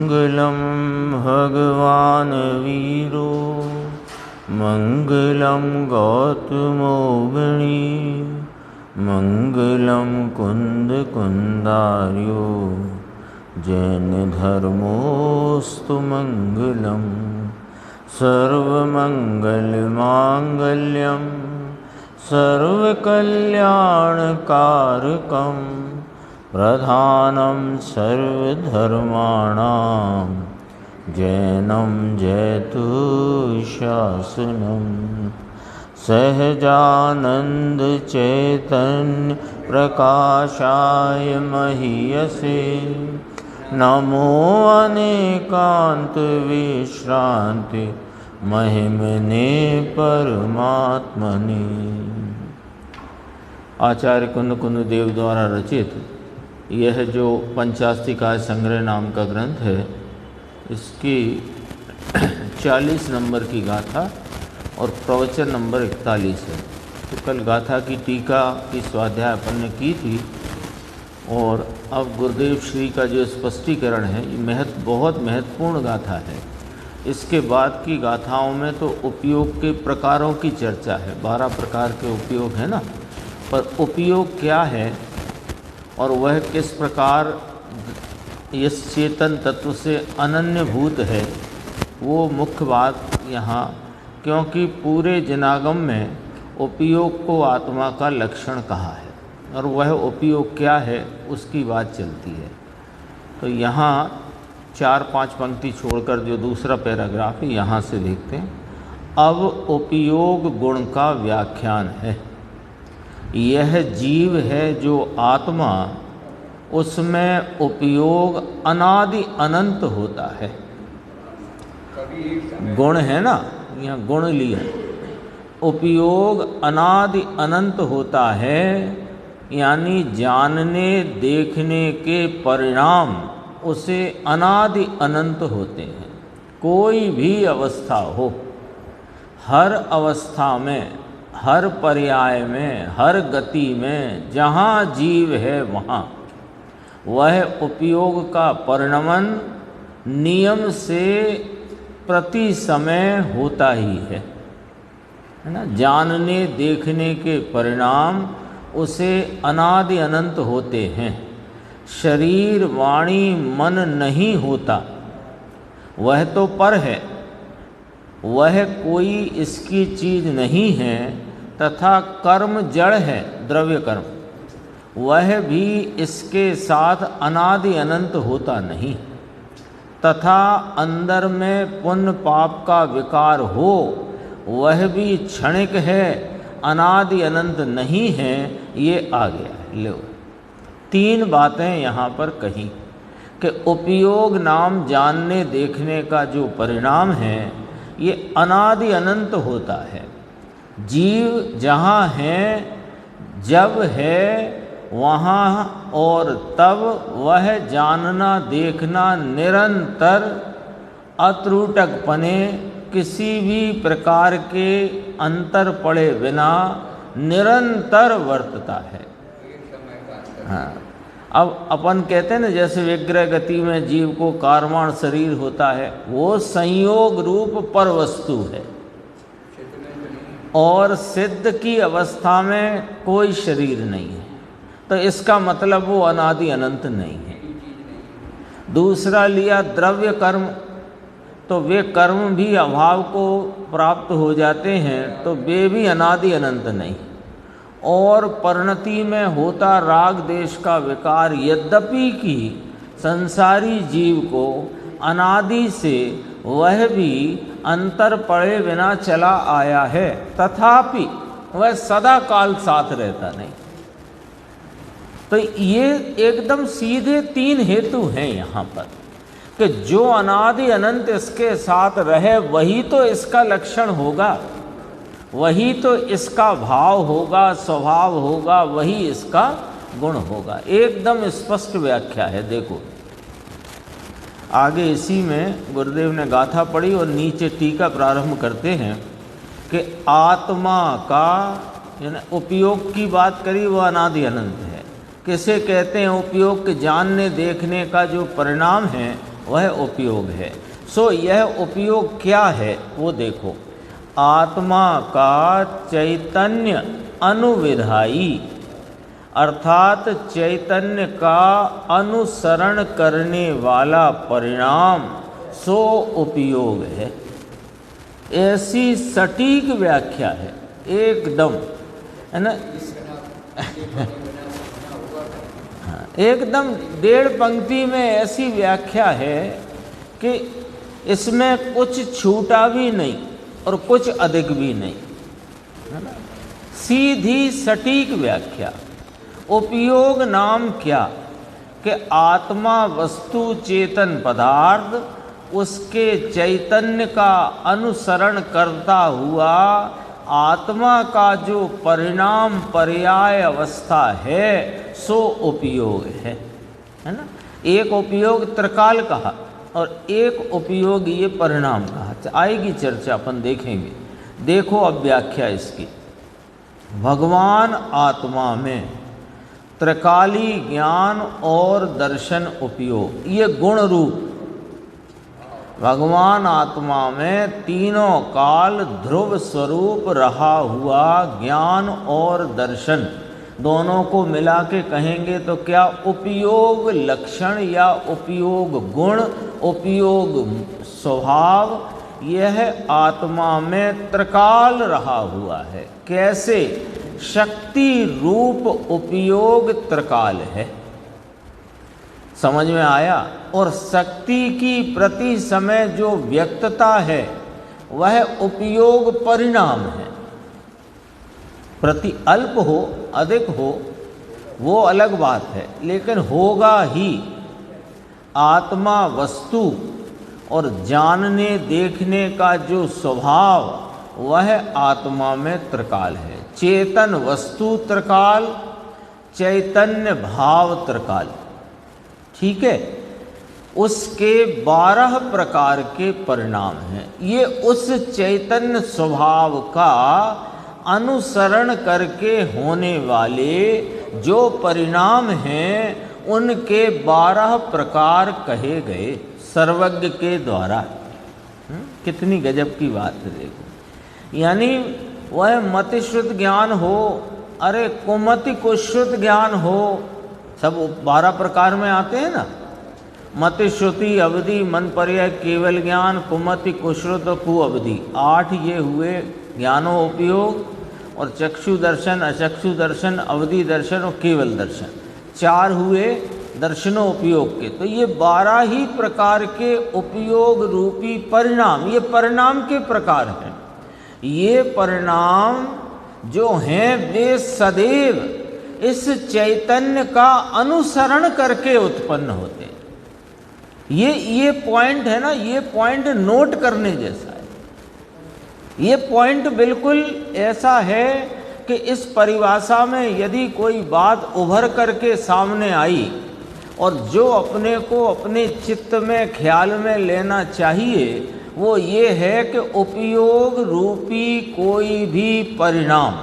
मंगलम भगवान वीरो मंगलम गौतमोगणी मंगलम कुंद कुंदार्यो जैन धर्मोस्तु मंगलम सर्वमंगलमांगल्यम सर्वकल्याणकारकम प्रधानं सर्वधर्माणां जैनं जयतु शासनं सहजानंद चैतन्य प्रकाशाय महीयसे नमो अनेकांत विश्रांति महिमने परमात्मने। आचार्य कुंद कुंद देव द्वारा रचित यह जो पंचास्तिकाय संग्रह नाम का ग्रंथ है, इसकी 40 नंबर की गाथा और प्रवचन नंबर 41 है। तो कल गाथा की टीका की स्वाध्याय अपन ने की थी और अब गुरुदेव श्री का जो स्पष्टीकरण है, ये बहुत महत्वपूर्ण गाथा है। इसके बाद की गाथाओं में तो उपयोग के प्रकारों की चर्चा है, 12 प्रकार के उपयोग है ना, पर उपयोग क्या है और वह किस प्रकार इस चेतन तत्व से अनन्यभूत है, वो मुख्य बात यहाँ, क्योंकि पूरे जनागम में उपयोग को आत्मा का लक्षण कहा है और वह उपयोग क्या है उसकी बात चलती है। तो यहाँ 4-5 पंक्ति छोड़कर जो दूसरा पैराग्राफ है यहाँ से देखते हैं। अब उपयोग गुण का व्याख्यान है। यह जीव है जो आत्मा, उसमें उपयोग अनादि अनंत होता है। गुण है ना, यहाँ गुण लिया, उपयोग अनादि अनंत होता है, यानी जानने देखने के परिणाम उसे अनादि अनंत होते हैं। कोई भी अवस्था हो, हर अवस्था में, हर पर्याय में, हर गति में जहाँ जीव है वहाँ वह उपयोग का परिणमन नियम से प्रति समय होता ही है ना। जानने देखने के परिणाम उसे अनादि अनंत होते हैं। शरीर वाणी मन नहीं होता, वह तो पर है, वह कोई इसकी चीज नहीं है। तथा कर्म जड़ है, द्रव्य कर्म, वह भी इसके साथ अनादि अनंत होता नहीं। तथा अंदर में पुण्य पाप का विकार हो, वह भी क्षणिक है, अनादि अनंत नहीं है। ये आ गया है। लो, 3 बातें यहाँ पर कही कि उपयोग नाम जानने देखने का जो परिणाम है, ये अनादि अनंत होता है। जीव जहाँ है, जब है वहाँ और तब वह जानना देखना निरंतर अत्रुटकपने किसी भी प्रकार के अंतर पड़े बिना निरंतर वर्तता है। हाँ, अब अपन कहते हैं ना, जैसे विग्रह गति में जीव को कारवाण शरीर होता है, वो संयोग रूप पर वस्तु है और सिद्ध की अवस्था में कोई शरीर नहीं है। तो इसका मतलब वो अनादि अनंत नहीं है। दूसरा लिया द्रव्य कर्म, तो वे कर्म भी अभाव को प्राप्त हो जाते हैं, तो वे भी अनादि अनंत नहीं। और परिणति में होता राग देश का विकार, यद्यपि कि संसारी जीव को अनादि से वह भी अंतर पड़े बिना चला आया है, तथापि वह सदा काल साथ रहता नहीं। तो ये एकदम सीधे 3 हेतु हैं यहाँ पर कि जो अनादि अनंत इसके साथ रहे वही तो इसका लक्षण होगा, वही तो इसका भाव होगा, स्वभाव होगा, वही इसका गुण होगा। एकदम स्पष्ट व्याख्या है। देखो आगे इसी में गुरुदेव ने गाथा पढ़ी और नीचे टीका प्रारंभ करते हैं कि आत्मा का यानी उपयोग की बात करी, वह अनादि अनंत है। किसे कहते हैं उपयोग? के जानने देखने का जो परिणाम है वह उपयोग है। सो यह उपयोग क्या है वो देखो, आत्मा का चैतन्य अनुविधायी अर्थात चैतन्य का अनुसरण करने वाला परिणाम सो उपयोग है। ऐसी सटीक व्याख्या है एकदम, है ना। एकदम 1.5 पंक्ति में ऐसी व्याख्या है कि इसमें कुछ छूटा भी नहीं और कुछ अधिक भी नहीं, है ना। सीधी सटीक व्याख्या। उपयोग नाम क्या कि आत्मा वस्तु चेतन पदार्थ उसके चैतन्य का अनुसरण करता हुआ आत्मा का जो परिणाम पर्याय अवस्था है सो उपयोग है ना। एक उपयोग त्रिकाल कहा और एक उपयोग ये परिणाम कहा। आएगी चर्चा, अपन देखेंगे। देखो अब व्याख्या इसकी। भगवान आत्मा में त्रिकाली ज्ञान और दर्शन उपयोग, ये गुण रूप भगवान आत्मा में तीनों काल ध्रुव स्वरूप रहा हुआ ज्ञान और दर्शन दोनों को मिला के कहेंगे तो क्या उपयोग लक्षण या उपयोग गुण, उपयोग स्वभाव, यह आत्मा में त्रिकाल रहा हुआ है। कैसे? शक्ति रूप उपयोग त्रिकाल है। समझ में आया? और शक्ति की प्रति समय जो व्यक्तता है वह उपयोग परिणाम है। प्रति अल्प हो अधिक हो वो अलग बात है, लेकिन होगा ही। आत्मा वस्तु और जानने देखने का जो स्वभाव वह आत्मा में त्रिकाल है। चेतन वस्तु त्रिकाल, चैतन्य भाव त्रिकाल, ठीक है। उसके 12 प्रकार के परिणाम हैं। ये उस चैतन्य स्वभाव का अनुसरण करके होने वाले जो परिणाम हैं उनके 12 प्रकार कहे गए सर्वज्ञ के द्वारा। कितनी गजब की बात है देखो। यानी वह मतिश्रुत ज्ञान हो, अरे कुमति कुश्रुत ज्ञान हो, सब 12 प्रकार में आते हैं ना। मति श्रुति अवधि मन पर्याय केवल ज्ञान कुमति कुश्रुत और कु अवधि, 8 ये हुए ज्ञानो उपयोग। और चक्षु दर्शन, अचक्षु दर्शन, अवधि दर्शन और केवल दर्शन, 4 हुए दर्शनों उपयोग के। तो ये 12 ही प्रकार के उपयोग रूपी परिणाम, ये परिणाम के प्रकार हैं। ये परिणाम जो हैं वे सदैव इस चैतन्य का अनुसरण करके उत्पन्न होते हैं। ये पॉइंट है ना, ये पॉइंट नोट करने जैसा है। ये पॉइंट बिल्कुल ऐसा है कि इस परिभाषा में यदि कोई बात उभर करके सामने आई और जो अपने को अपने चित्त में ख्याल में लेना चाहिए वो ये है कि उपयोग रूपी कोई भी परिणाम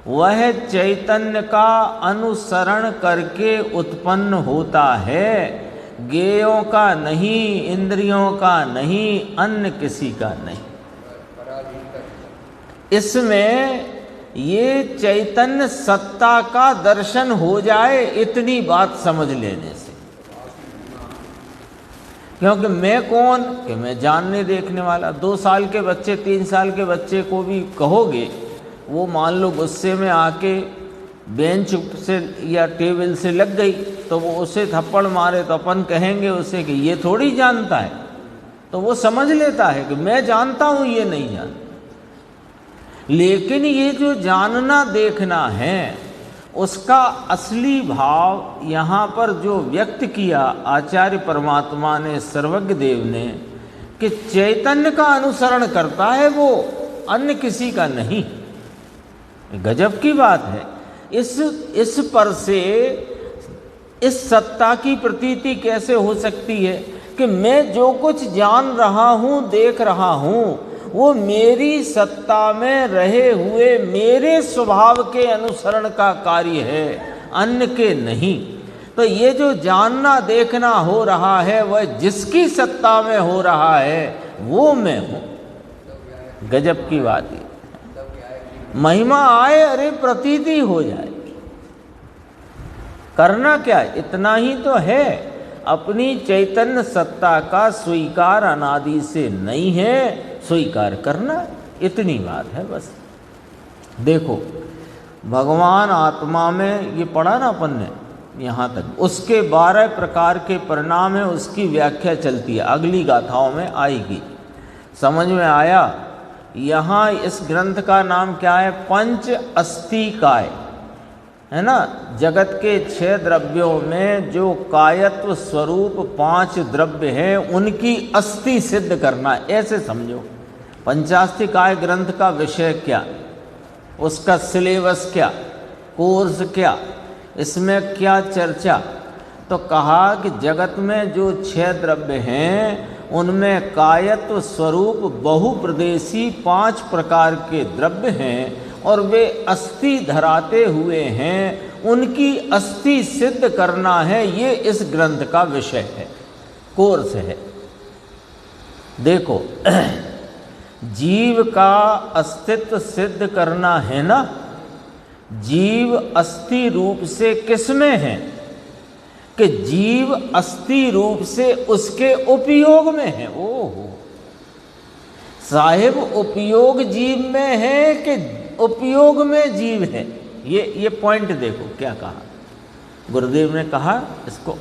वह चैतन्य का अनुसरण करके उत्पन्न होता है, ज्ञेयों का नहीं, इंद्रियों का नहीं, अन्य किसी का नहीं। इसमें ये चैतन्य सत्ता का दर्शन हो जाए, इतनी बात समझ लेने से। क्योंकि मैं कौन कि मैं जानने देखने वाला। 2 साल के बच्चे 3 साल के बच्चे को भी कहोगे, वो मान लो गुस्से में आके बेंच से या टेबल से लग गई तो वो उसे थप्पड़ मारे तो अपन कहेंगे उसे कि ये थोड़ी जानता है। तो वो समझ लेता है कि मैं जानता हूँ, ये नहीं जानता। लेकिन ये जो जानना देखना है उसका असली भाव यहाँ पर जो व्यक्त किया आचार्य परमात्मा ने, सर्वज्ञ देव ने, कि चैतन्य का अनुसरण करता है वो, अन्य किसी का नहीं। गजब की बात है। इस पर से इस सत्ता की प्रतीति कैसे हो सकती है कि मैं जो कुछ जान रहा हूँ, देख रहा हूँ, वो मेरी सत्ता में रहे हुए मेरे स्वभाव के अनुसरण का कार्य है, अन्य के नहीं। तो ये जो जानना देखना हो रहा है वह जिसकी सत्ता में हो रहा है वो मैं हूं। गजब की बात है। महिमा आए अरे प्रतीति हो जाए, करना क्या, इतना ही तो है। अपनी चैतन्य सत्ता का स्वीकार अनादि से नहीं है, स्वीकार करना, इतनी बात है बस। देखो भगवान आत्मा में, ये पढ़ा ना अपन ने यहाँ तक, उसके 12 प्रकार के परिणाम है, उसकी व्याख्या चलती है, अगली गाथाओं में आएगी। समझ में आया? यहाँ इस ग्रंथ का नाम क्या है? पंच अस्थिकाय, है ना। जगत के 6 द्रव्यों में जो कायत्व स्वरूप 5 द्रव्य हैं उनकी अस्थि सिद्ध करना, ऐसे समझो। पंचास्थिकाय ग्रंथ का विषय क्या, उसका सिलेबस क्या, कोर्स क्या, इसमें क्या चर्चा? तो कहा कि जगत में जो 6 द्रव्य हैं उनमें कायत्व स्वरूप बहुप्रदेशी 5 प्रकार के द्रव्य हैं और वे अस्थि धराते हुए हैं, उनकी अस्थि सिद्ध करना है, ये इस ग्रंथ का विषय है, कोर्स है। देखो जीव का अस्तित्व सिद्ध करना है ना, जीव अस्थि रूप से किसमें है कि जीव अस्थि रूप से उसके उपयोग में है। ओहो साहिब, उपयोग जीव में है कि उपयोग में जीव है? ये पॉइंट देखो क्या कहा गुरुदेव ने। कहा इसको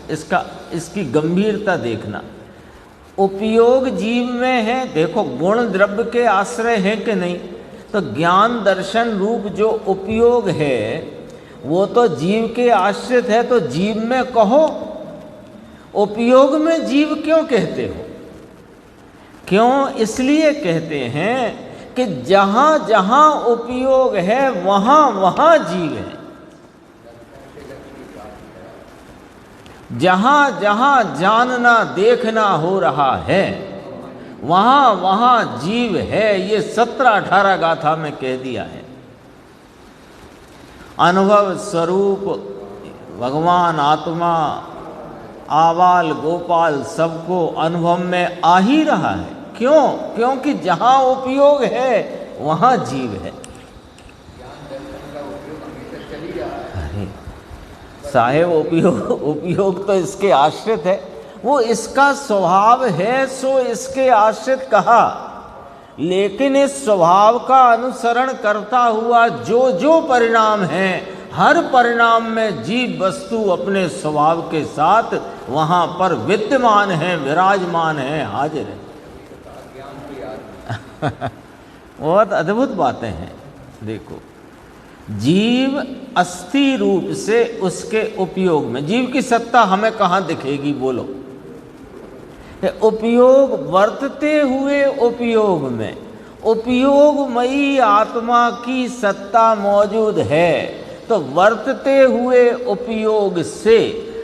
इसकी गंभीरता देखना। उपयोग जीव में है, देखो गुण द्रव्य के आश्रय है कि नहीं, तो ज्ञान दर्शन रूप जो उपयोग है वो तो जीव के आश्रित है, तो जीव में कहो। उपयोग में जीव क्यों कहते हो? क्यों? इसलिए कहते हैं कि जहां जहां उपयोग है वहां वहां जीव है। जहां जहां जानना देखना हो रहा है वहां वहां जीव है। ये 17-18 गाथा में कह दिया है। अनुभव स्वरूप भगवान आत्मा आबाल गोपाल सबको अनुभव में आ ही रहा है। क्यों? क्योंकि जहां उपयोग है वहां जीव है। अरे साहेब, उपयोग तो इसके आश्रित है, वो इसका स्वभाव है, सो इसके आश्रित कहा। लेकिन इस स्वभाव का अनुसरण करता हुआ जो जो परिणाम है, हर परिणाम में जीव वस्तु अपने स्वभाव के साथ वहां पर विद्यमान है, विराजमान है, हाजिर है। बहुत अद्भुत बातें हैं। देखो जीव अस्थि रूप से उसके उपयोग में, जीव की सत्ता हमें कहाँ दिखेगी बोलो? उपयोग, वर्तते हुए उपयोग में उपयोगमयी आत्मा की सत्ता मौजूद है। तो वर्तते हुए उपयोग से,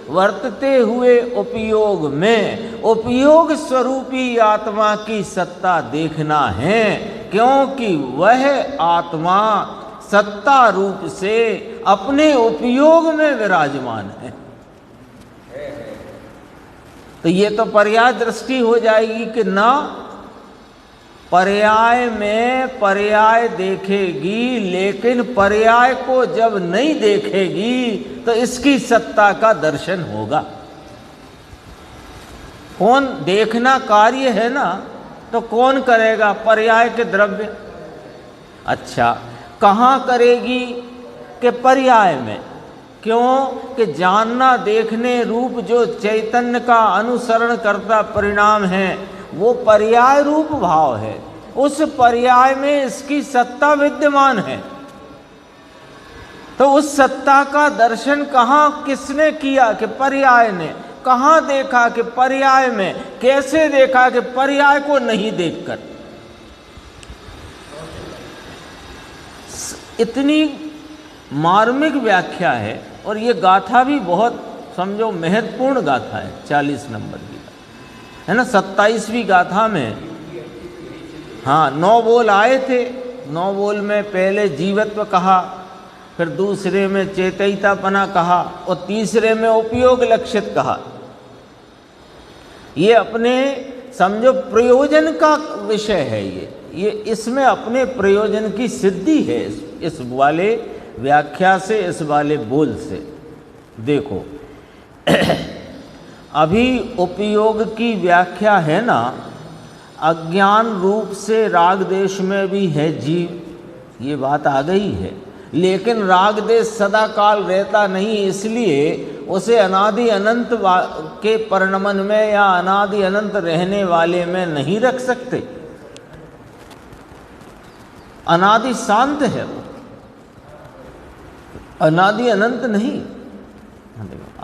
वर्तते हुए उपयोग में उपयोग स्वरूपी आत्मा की सत्ता देखना है, क्योंकि वह आत्मा सत्ता रूप से अपने उपयोग में विराजमान है। तो ये तो पर्याय दृष्टि हो जाएगी कि ना, पर्याय में पर्याय देखेगी, लेकिन पर्याय को जब नहीं देखेगी तो इसकी सत्ता का दर्शन होगा। कौन देखना कार्य है ना, तो कौन करेगा? पर्याय के द्रव्य। अच्छा, कहाँ करेगी? कि पर्याय में। क्यों? कि जानना देखने रूप जो चैतन्य का अनुसरण करता परिणाम है वो पर्याय रूप भाव है, उस पर्याय में इसकी सत्ता विद्यमान है। तो उस सत्ता का दर्शन कहाँ किसने किया? कि पर्याय ने। कहाँ देखा? कि पर्याय में। कैसे देखा? कि पर्याय को नहीं देखकर। इतनी मार्मिक व्याख्या है, और ये गाथा भी बहुत समझो महत्वपूर्ण गाथा है, 40 नंबर की है ना। 27वीं गाथा में 9 बोल आए थे। 9 बोल में पहले जीवत्व कहा, फिर दूसरे में चेतयितापना कहा और तीसरे में उपयोग लक्षित कहा। ये अपने समझो प्रयोजन का विषय है। ये इसमें अपने प्रयोजन की सिद्धि है इस वाले व्याख्या से, इस वाले बोल से। देखो अभी उपयोग की व्याख्या है ना, अज्ञान रूप से राग देश में भी है जीव, ये बात आ गई है। लेकिन राग देश सदा काल रहता नहीं, इसलिए उसे अनादि अनंत के परिणमन में या अनादि अनंत रहने वाले में नहीं रख सकते। अनादि शांत है वो, अनादि अनंत नहीं।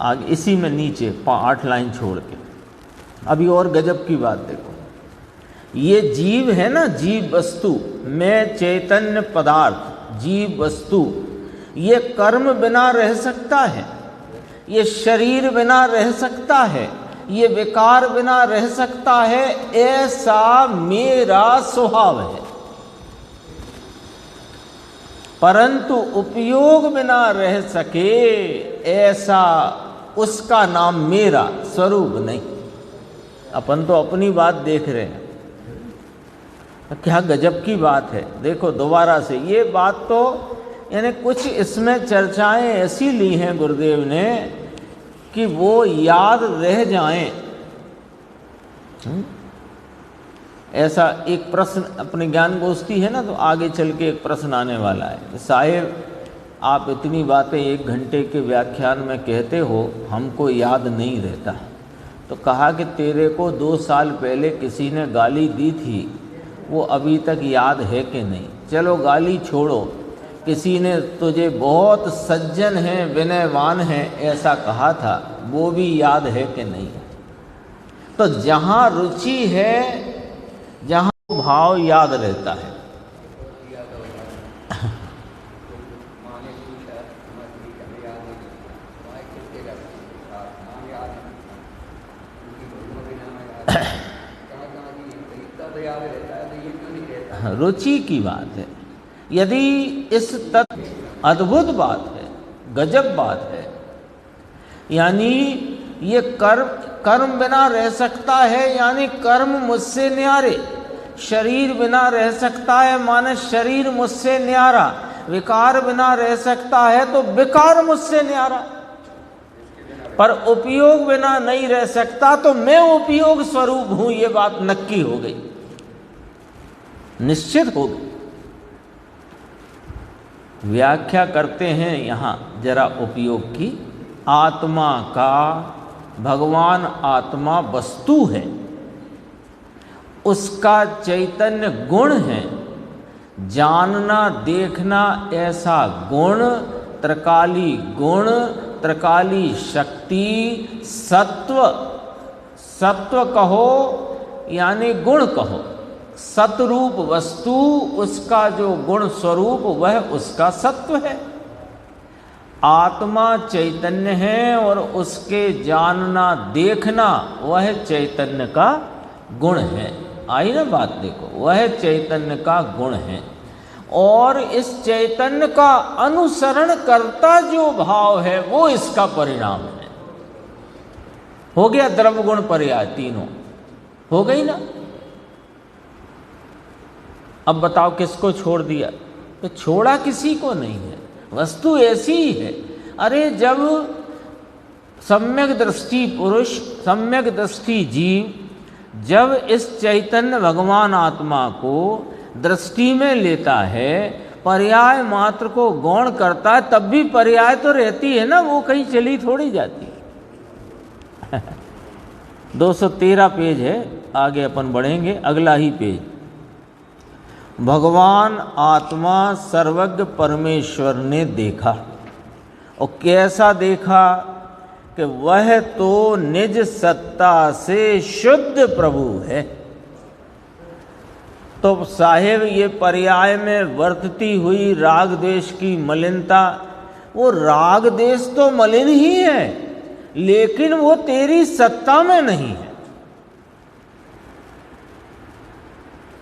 आगे इसी में नीचे 8 लाइन छोड़ के अभी और गजब की बात देखो। ये जीव है ना, जीव वस्तु में चैतन्य पदार्थ, जीव वस्तु, ये कर्म बिना रह सकता है, ये शरीर बिना रह सकता है, ये विकार बिना रह सकता है, ऐसा मेरा स्वभाव है। परंतु उपयोग बिना रह सके ऐसा उसका नाम मेरा स्वरूप नहीं। अपन तो अपनी बात देख रहे हैं, क्या गजब की बात है। देखो दोबारा से ये बात तो यानी कुछ इसमें चर्चाएं ऐसी ली हैं गुरुदेव ने कि वो याद रह जाएं। ऐसा एक प्रश्न अपने ज्ञान गोष्ठी है ना, तो आगे चल के एक प्रश्न आने वाला है, साहेब आप इतनी बातें 1 घंटे के व्याख्यान में कहते हो, हमको याद नहीं रहता। तो कहा कि तेरे को 2 साल पहले किसी ने गाली दी थी, वो अभी तक याद है कि नहीं? चलो गाली छोड़ो, किसी ने तुझे बहुत सज्जन है, विनयवान है ऐसा कहा था, वो भी याद है कि नहीं? तो जहाँ रुचि है, जहाँ भाव याद रहता है। रुचि की बात है। यदि इस तत्व, अद्भुत बात है, गजब बात है, यानी ये कर्म बिना रह सकता है, यानी कर्म मुझसे न्यारे, शरीर बिना रह सकता है माने शरीर मुझसे न्यारा, विकार बिना रह सकता है तो विकार मुझसे न्यारा, पर उपयोग बिना नहीं रह सकता तो मैं उपयोग स्वरूप हूं। ये बात नक्की हो गई, निश्चित हो गई। व्याख्या करते हैं यहां जरा उपयोग की। आत्मा का, भगवान आत्मा वस्तु है, उसका चैतन्य गुण है, जानना देखना ऐसा गुण, त्रिकाली गुण, त्रिकाली शक्ति, सत्व, सत्व कहो यानी गुण कहो, सतरूप वस्तु, उसका जो गुण स्वरूप वह उसका सत्व है। आत्मा चैतन्य है और उसके जानना देखना वह चैतन्य का गुण है। आई ना बात? देखो वह चैतन्य का गुण है और इस चैतन्य का अनुसरण करता जो भाव है वो इसका परिणाम है। हो गया द्रव्य गुण पर्याय, तीनों हो गई ना। अब बताओ किसको छोड़ दिया? तो छोड़ा किसी को नहीं है, वस्तु ऐसी ही है। अरे जब सम्यक दृष्टि पुरुष, सम्यक दृष्टि जीव जब इस चैतन्य भगवान आत्मा को दृष्टि में लेता है, पर्याय मात्र को गौण करता है, तब भी पर्याय तो रहती है ना, वो कहीं चली थोड़ी जाती। 213 पेज है, आगे अपन बढ़ेंगे, अगला ही पेज। भगवान आत्मा सर्वज्ञ परमेश्वर ने देखा, और कैसा देखा कि वह तो निज सत्ता से शुद्ध प्रभु है। तो साहेब ये पर्याय में वर्तती हुई राग देश की मलिनता, वो राग देश तो मलिन ही है, लेकिन वो तेरी सत्ता में नहीं है।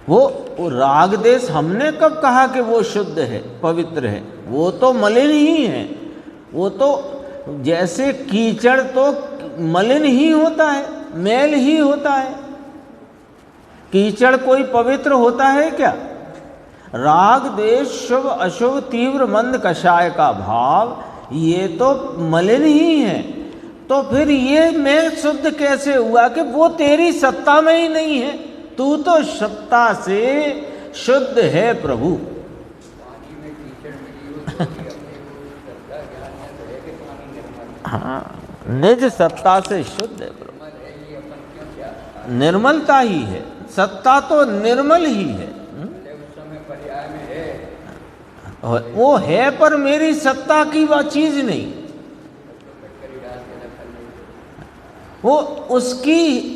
वो राग देश हमने कब कहा कि वो शुद्ध है, पवित्र है? वो तो मलिन ही है। वो तो जैसे कीचड़ तो मलिन ही होता है, मैल ही होता है। कीचड़ कोई पवित्र होता है क्या? राग देश शुभ अशुभ तीव्र मंद कषाय का भाव ये तो मलिन ही है। तो फिर ये मैं शुद्ध कैसे हुआ कि वो तेरी सत्ता में ही नहीं है? तू तो सत्ता से शुद्ध है प्रभु। हाँ, निज सत्ता से शुद्ध है प्रभु। निर्मलता ही है, सत्ता तो निर्मल ही है। वो है पर मेरी सत्ता की वह चीज नहीं। वो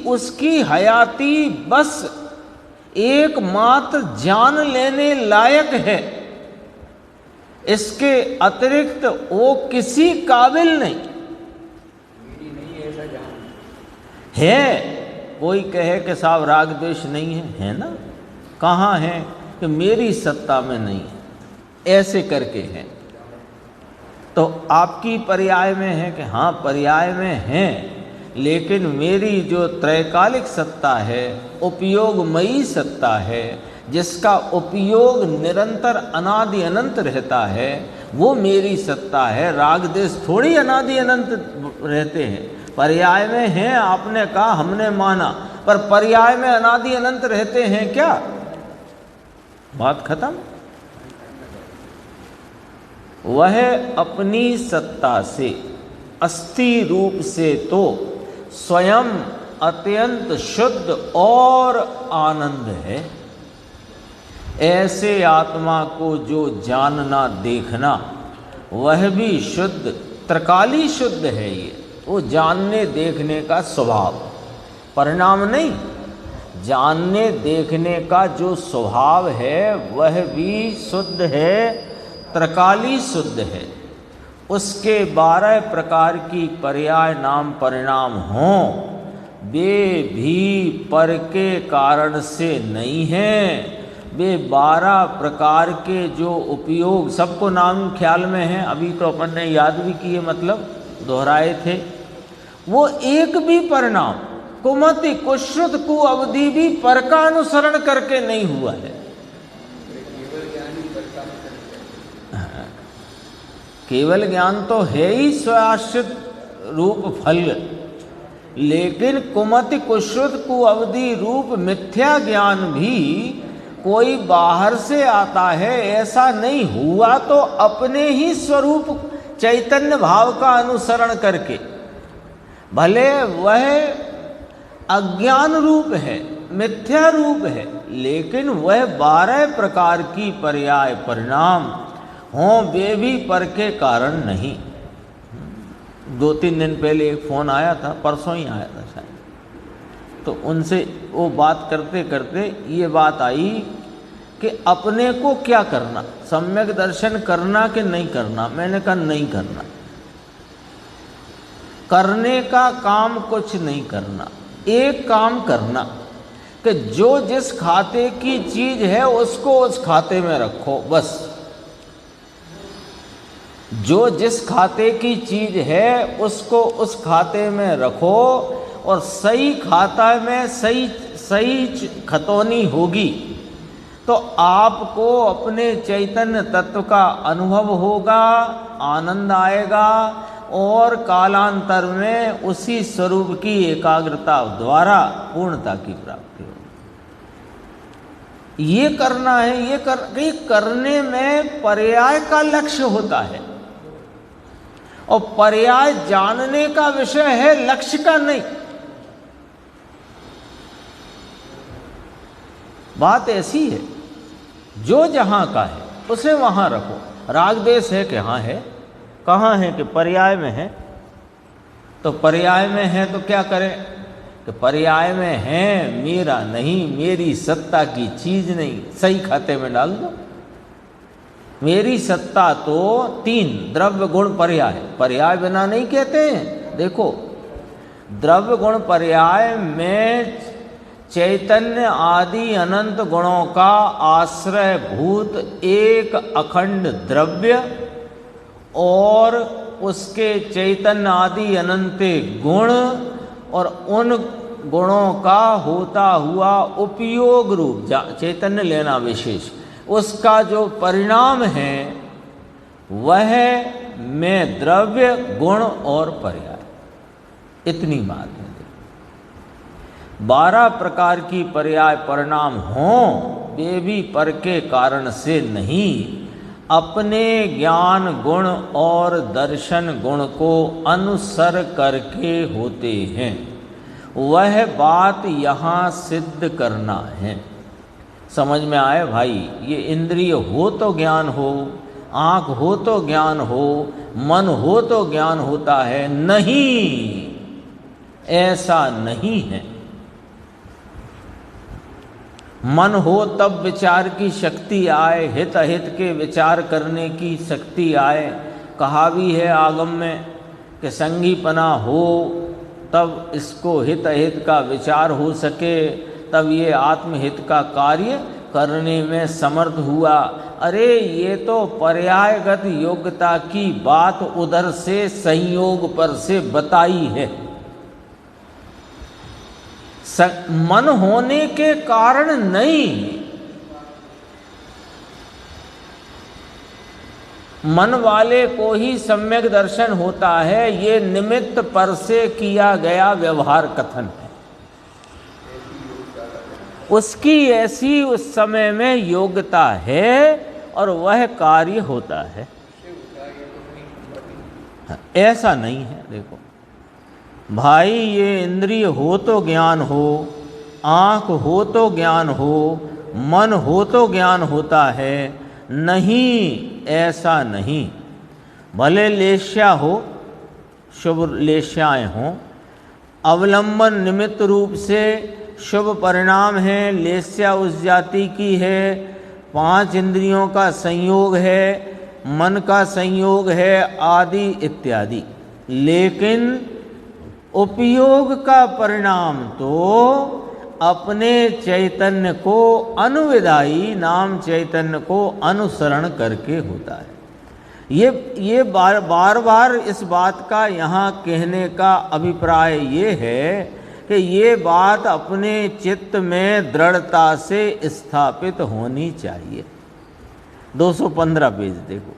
उसकी हयाती बस एकमात्र जान लेने लायक है, इसके अतिरिक्त वो किसी काबिल नहीं है। कोई कहे कि साहब राग द्वेष नहीं है ना? कहाँ है? कि मेरी सत्ता में नहीं है, ऐसे करके है। तो आपकी पर्याय में है कि हाँ पर्याय में है, लेकिन मेरी जो त्रैकालिक सत्ता है, उपयोगमयी सत्ता है, जिसका उपयोग निरंतर अनादि अनंत रहता है, वो मेरी सत्ता है। राग देश थोड़ी अनादि अनंत रहते हैं। पर्याय में हैं आपने कहा, हमने माना, पर पर्याय में अनादि अनंत रहते हैं क्या? बात खत्म। वह अपनी सत्ता से अस्थि रूप से तो स्वयं अत्यंत शुद्ध और आनंद है। ऐसे आत्मा को जो जानना देखना, वह भी शुद्ध त्रिकाली शुद्ध है। ये वो जानने देखने का स्वभाव, परिणाम नहीं। जानने देखने का जो स्वभाव है वह भी शुद्ध है, त्रिकाली शुद्ध है। उसके 12 प्रकार की पर्याय नाम परिणाम हों, वे भी पर के कारण से नहीं हैं। वे 12 प्रकार के जो उपयोग, सबको नाम ख्याल में है, अभी तो अपन ने याद भी किए, मतलब दोहराए थे। वो एक भी परिणाम कुमति कुश्रुत कु अवधि भी पर का अनुसरण करके नहीं हुआ है। केवल ज्ञान तो है ही स्वआश्रित रूप फल, लेकिन कुमति कुश्रुत कु अवधि रूप मिथ्या ज्ञान भी कोई बाहर से आता है ऐसा नहीं हुआ, तो अपने ही स्वरूप चैतन्य भाव का अनुसरण करके। भले वह अज्ञान रूप है, मिथ्या रूप है, लेकिन वह 12 प्रकार की पर्याय परिणाम हों, वे भी पर के कारण नहीं। 2-3 दिन पहले एक फ़ोन आया था, परसों ही आया था शायद, तो उनसे वो बात करते करते ये बात आई कि अपने को क्या करना, सम्यक दर्शन करना कि नहीं करना। मैंने कहा नहीं करना, करने का काम कुछ नहीं करना। एक काम करना कि जो जिस खाते की चीज है उसको उस खाते में रखो, बस। जो जिस खाते की चीज है उसको उस खाते में रखो, और सही खाता में सही खतौनी होगी तो आपको अपने चैतन्य तत्व का अनुभव होगा, आनंद आएगा, और कालांतर में उसी स्वरूप की एकाग्रता द्वारा पूर्णता की प्राप्ति होगी। ये करना है। ये करने में पर्याय का लक्ष्य होता है, और पर्याय जानने का विषय है, लक्ष्य का नहीं। बात ऐसी है, जो जहां का है उसे वहां रखो। राग देश है कि हाँ है, कहाँ है कि पर्याय में है। तो पर्याय में है तो क्या करें कि पर्याय में है, मेरा नहीं, मेरी सत्ता की चीज नहीं, सही खाते में डाल दो। मेरी सत्ता तो 3 द्रव्य गुण पर्याय, पर्याय बिना नहीं कहते हैं। देखो, द्रव्य गुण पर्याय में चैतन्य आदि अनंत गुणों का आश्रय भूत एक अखंड द्रव्य और उसके चैतन्य आदि अनंत गुण और उन गुणों का होता हुआ उपयोग रूप चैतन्य लेना विशेष, उसका जो परिणाम है वह में द्रव्य गुण और पर्याय, इतनी बात है। 12 प्रकार की पर्याय परिणाम हों वे भी पर के कारण से नहीं, अपने ज्ञान गुण और दर्शन गुण को अनुसर करके होते हैं। वह बात यहाँ सिद्ध करना है। समझ में आए भाई? ये इंद्रिय हो तो ज्ञान हो, आँख हो तो ज्ञान हो, मन हो तो ज्ञान होता है, नहीं, ऐसा नहीं है। मन हो तब विचार की शक्ति आए, हित अहित के विचार करने की शक्ति आए। कहा भी है आगम में कि संगीपना हो तब इसको हित अहित का विचार हो सके, तब ये आत्महित का कार्य करने में समर्थ हुआ। अरे ये तो पर्यायगत योग्यता की बात उधर से संयोग पर से बताई है। मन होने के कारण नहीं, मन वाले को ही सम्यक दर्शन होता है, ये निमित्त पर से किया गया व्यवहार कथन है। उसकी ऐसी उस समय में योग्यता है और वह कार्य होता है, ऐसा नहीं है। देखो भाई, ये इंद्रिय हो तो ज्ञान हो, आँख हो तो ज्ञान हो, मन हो तो ज्ञान होता है, नहीं, ऐसा नहीं। भले लेश्या हो, शुभ लेश्याएँ हों, अवलंबन निमित्त रूप से शुभ परिणाम है, लेस्या उस जाति की है, 5 इंद्रियों का संयोग है, मन का संयोग है आदि इत्यादि, लेकिन उपयोग का परिणाम तो अपने चैतन्य को अनुविदायी नाम चैतन्य को अनुसरण करके होता है। ये बार बार इस बात का यहाँ कहने का अभिप्राय ये है कि ये बात अपने चित्त में दृढ़ता से स्थापित होनी चाहिए। 215 पेज देखो।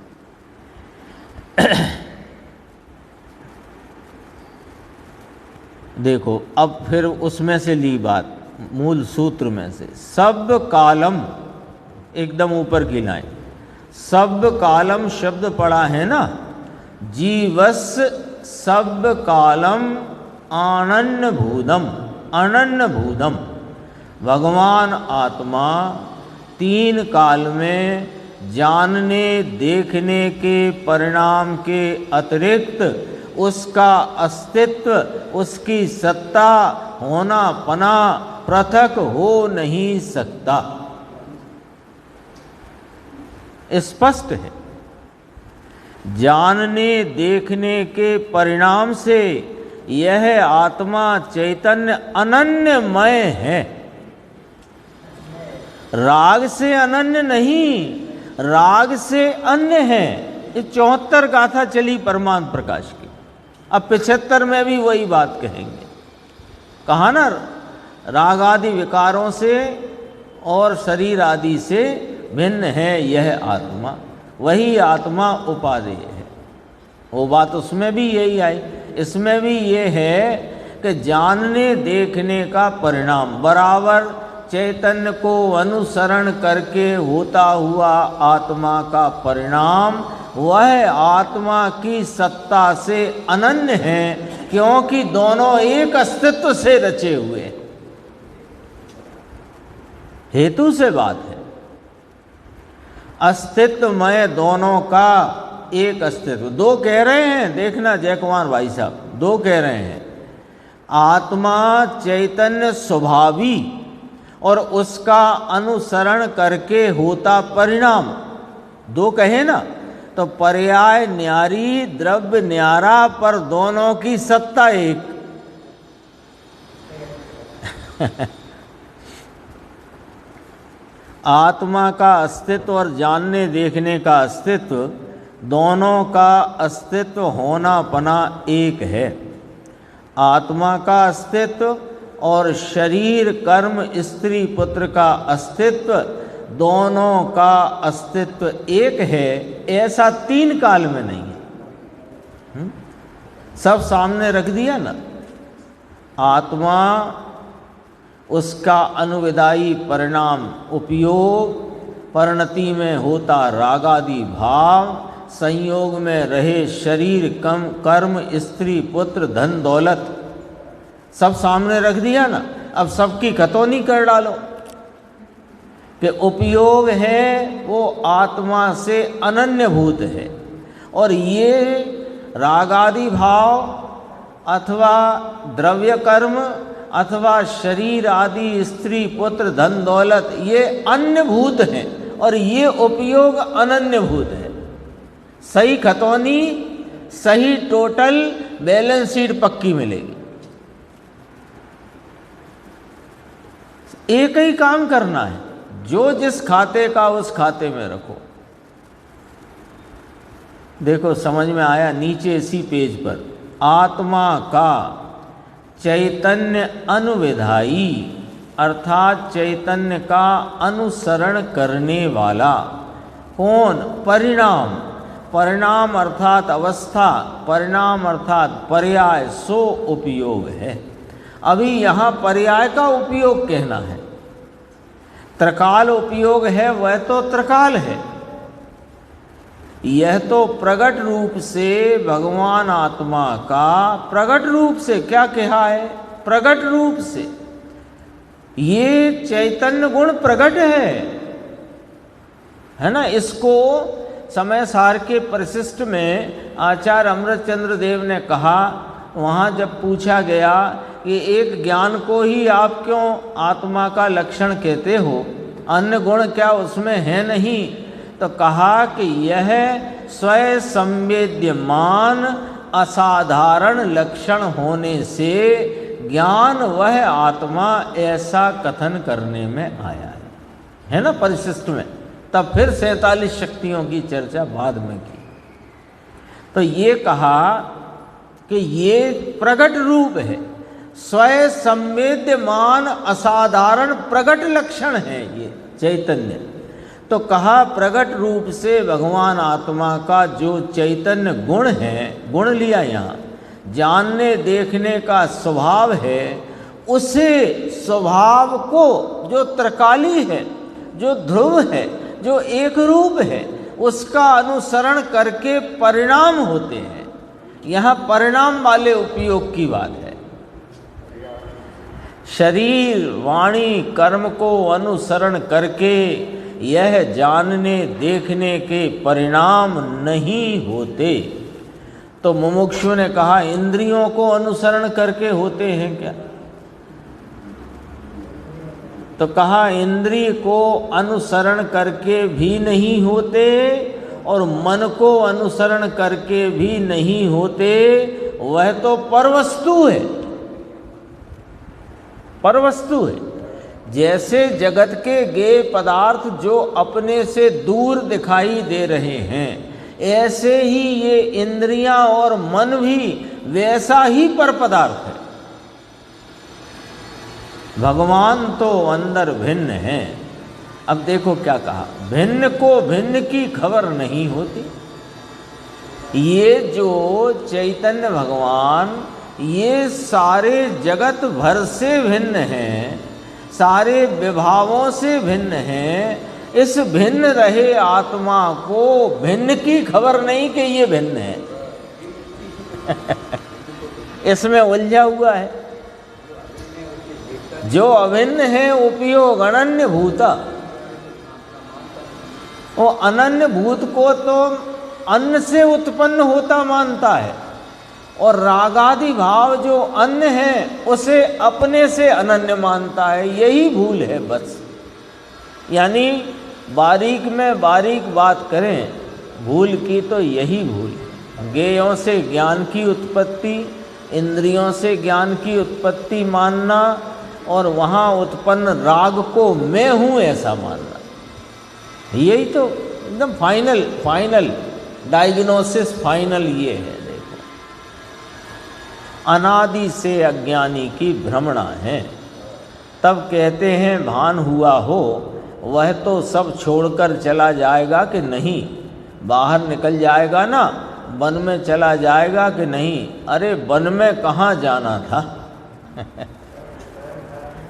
देखो अब फिर उसमें से ली बात, मूल सूत्र में से, सब कालम, एकदम ऊपर की लाइन, सब कालम शब्द पड़ा है ना, जीवस सब कालम अनन्य भूतम, अनन्य भूतम। भगवान आत्मा 3 काल में जानने देखने के परिणाम के अतिरिक्त उसका अस्तित्व, उसकी सत्ता, होना पना पृथक हो नहीं सकता। स्पष्ट है। जानने देखने के परिणाम से यह आत्मा चैतन्य अनन्यमय है, राग से अनन्य नहीं, राग से अन्य है। ये 74 गाथा चली परमानंद प्रकाश की, अब 75 में भी वही बात कहेंगे। कहा ना, राग आदि विकारों से और शरीर आदि से भिन्न है यह आत्मा, वही आत्मा उपादेय है। वो बात उसमें भी यही आई, इसमें भी ये है कि जानने देखने का परिणाम बराबर चैतन्य को अनुसरण करके होता हुआ आत्मा का परिणाम वह आत्मा की सत्ता से अनन्य है, क्योंकि दोनों एक अस्तित्व से रचे हुए हैं। हेतु से बात है, अस्तित्वमय दोनों का एक अस्तित्व। 2 कह रहे हैं, देखना जय कुमार भाई साहब, 2 कह रहे हैं, आत्मा चैतन्य स्वभावी और उसका अनुसरण करके होता परिणाम। 2 कहे ना, तो पर्याय न्यारी, द्रव्य न्यारा, पर दोनों की सत्ता एक। आत्मा का अस्तित्व और जानने देखने का अस्तित्व, दोनों का अस्तित्व होना पना एक है। आत्मा का अस्तित्व और शरीर कर्म स्त्री पुत्र का अस्तित्व, दोनों का अस्तित्व एक है, ऐसा तीन काल में नहीं है। सब सामने रख दिया ना। आत्मा, उसका अनुविदायी परिणाम उपयोग, परिणति में होता रागादि भाव, संयोग में रहे शरीर कर्म स्त्री पुत्र धन दौलत, सब सामने रख दिया ना। अब सबकी खतौनी कर डालो कि उपयोग है वो आत्मा से अनन्यभूत है, और ये रागादि भाव अथवा द्रव्य कर्म अथवा शरीर आदि स्त्री पुत्र धन दौलत ये अन्यभूत हैं, और ये उपयोग अनन्यभूत है। सही खतौनी, सही टोटल बैलेंस शीट पक्की मिलेगी। एक ही काम करना है, जो जिस खाते का उस खाते में रखो। देखो समझ में आया? नीचे इसी पेज पर आत्मा का चैतन्य अनुविधायी अर्थात चैतन्य का अनुसरण करने वाला कौन? परिणाम। परिणाम अर्थात अवस्था, परिणाम अर्थात पर्याय, सो उपयोग है। अभी यहाँ पर्याय का उपयोग कहना है। त्रिकाल उपयोग है, वह तो त्रिकाल है। यह तो प्रगट रूप से भगवान आत्मा का प्रगट रूप से क्या कहा है? प्रगट रूप से ये चैतन्य गुण प्रगट है ना। इसको समय सार के परिशिष्ट में आचार्य अमृतचंद्र देव ने कहा, वहाँ जब पूछा गया कि एक ज्ञान को ही आप क्यों आत्मा का लक्षण कहते हो, अन्य गुण क्या उसमें है नहीं? तो कहा कि यह स्वयं संवेद्यमान असाधारण लक्षण होने से ज्ञान वह आत्मा ऐसा कथन करने में आया है ना परिशिष्ट में। तब फिर 47 शक्तियों की चर्चा बाद में की। तो ये कहा कि ये प्रगट रूप है, स्वयं संवेद्यमान असाधारण प्रगट लक्षण है ये चैतन्य। तो कहा प्रगट रूप से भगवान आत्मा का जो चैतन्य गुण है, गुण लिया यहाँ, जानने देखने का स्वभाव है, उसे स्वभाव को जो त्रिकाली है, जो ध्रुव है, जो एक रूप है, उसका अनुसरण करके परिणाम होते हैं। यहाँ परिणाम वाले उपयोग की बात है। शरीर वाणी कर्म को अनुसरण करके यह जानने देखने के परिणाम नहीं होते। तो मुमुक्षु ने कहा इंद्रियों को अनुसरण करके होते हैं क्या? तो कहा इंद्रिय को अनुसरण करके भी नहीं होते और मन को अनुसरण करके भी नहीं होते। वह तो परवस्तु है, परवस्तु है। जैसे जगत के गेय पदार्थ जो अपने से दूर दिखाई दे रहे हैं, ऐसे ही ये इंद्रियां और मन भी वैसा ही पर पदार्थ है। भगवान तो अंदर भिन्न है। अब देखो क्या कहा, भिन्न को भिन्न की खबर नहीं होती। ये जो चैतन्य भगवान ये सारे जगत भर से भिन्न हैं, सारे विभावों से भिन्न हैं। इस भिन्न रहे आत्मा को भिन्न की खबर नहीं कि ये भिन्न है। इसमें उलझा हुआ है। जो अभिन्न है उपयोग अनन्य भूता, वो अनन्य भूत को तो अन्न से उत्पन्न होता मानता है, और रागादि भाव जो अन्य है उसे अपने से अनन्य मानता है। यही भूल है बस। यानी बारीक में बारीक बात करें, भूल की तो यही भूल है। ज्ञेयों से ज्ञान की उत्पत्ति, इंद्रियों से ज्ञान की उत्पत्ति मानना, और वहाँ उत्पन्न राग को मैं हूँ ऐसा मानना, यही तो एकदम फाइनल डायग्नोसिस फाइनल ये है। देखो, अनादि से अज्ञानी की भ्रमणा है। तब कहते हैं भान हुआ हो, वह तो सब छोड़कर चला जाएगा कि नहीं? बाहर निकल जाएगा ना, वन में चला जाएगा कि नहीं? अरे वन में कहाँ जाना था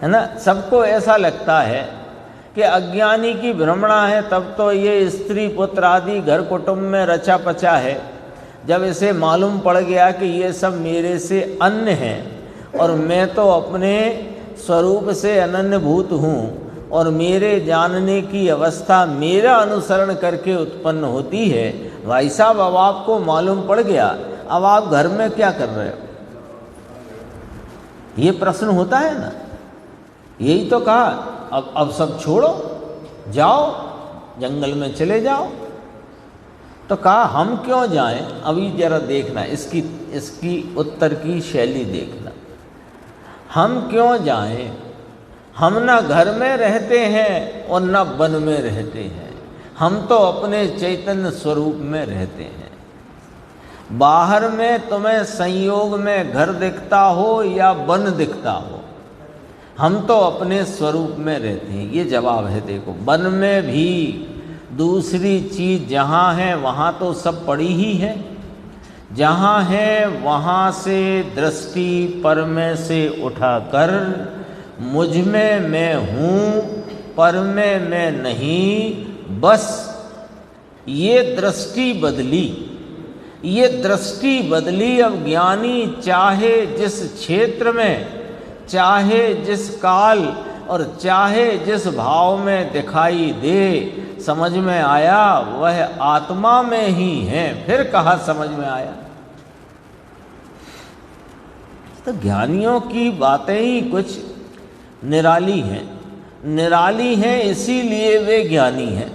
है ना। सबको ऐसा लगता है कि अज्ञानी की भ्रमणा है, तब तो ये स्त्री पुत्र आदि घर कुटुंब में रचा पचा है। जब इसे मालूम पड़ गया कि ये सब मेरे से अन्य हैं और मैं तो अपने स्वरूप से अनन्यभूत हूँ, और मेरे जानने की अवस्था मेरा अनुसरण करके उत्पन्न होती है। भाई साहब, अब आपको मालूम पड़ गया, अब आप घर में क्या कर रहे हो? ये प्रश्न होता है ना। यही तो कहा, अब सब छोड़ो, जाओ जंगल में चले जाओ। तो कहा हम क्यों जाएं? अभी जरा देखना, इसकी उत्तर की शैली देखना। हम क्यों जाएं? हम ना घर में रहते हैं और ना वन में रहते हैं, हम तो अपने चैतन्य स्वरूप में रहते हैं। बाहर में तुम्हें संयोग में घर दिखता हो या वन दिखता हो, हम तो अपने स्वरूप में रहते हैं। ये जवाब है। देखो, वन में भी दूसरी चीज़ जहाँ है वहाँ तो सब पड़ी ही है। जहाँ है वहाँ से दृष्टि पर में से उठाकर मुझ में मैं हूँ, पर में मैं नहीं, बस ये दृष्टि बदली। ये दृष्टि बदली। अब ज्ञानी चाहे जिस क्षेत्र में, चाहे जिस काल और चाहे जिस भाव में दिखाई दे, समझ में आया वह आत्मा में ही है। फिर कहाँ समझ में आया? तो ज्ञानियों की बातें ही कुछ निराली हैं। निराली हैं इसीलिए वे ज्ञानी हैं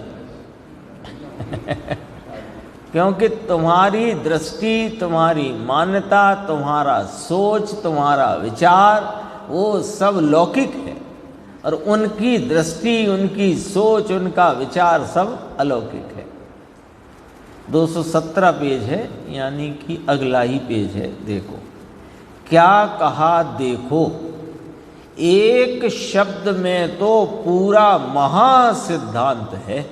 क्योंकि तुम्हारी दृष्टि, तुम्हारी मान्यता, तुम्हारा सोच, तुम्हारा विचार वो सब लौकिक है, और उनकी दृष्टि, उनकी सोच, उनका विचार सब अलौकिक है। 217 पेज है, यानी कि अगला ही पेज है। देखो क्या कहा। देखो, एक शब्द में तो पूरा महासिद्धांत है।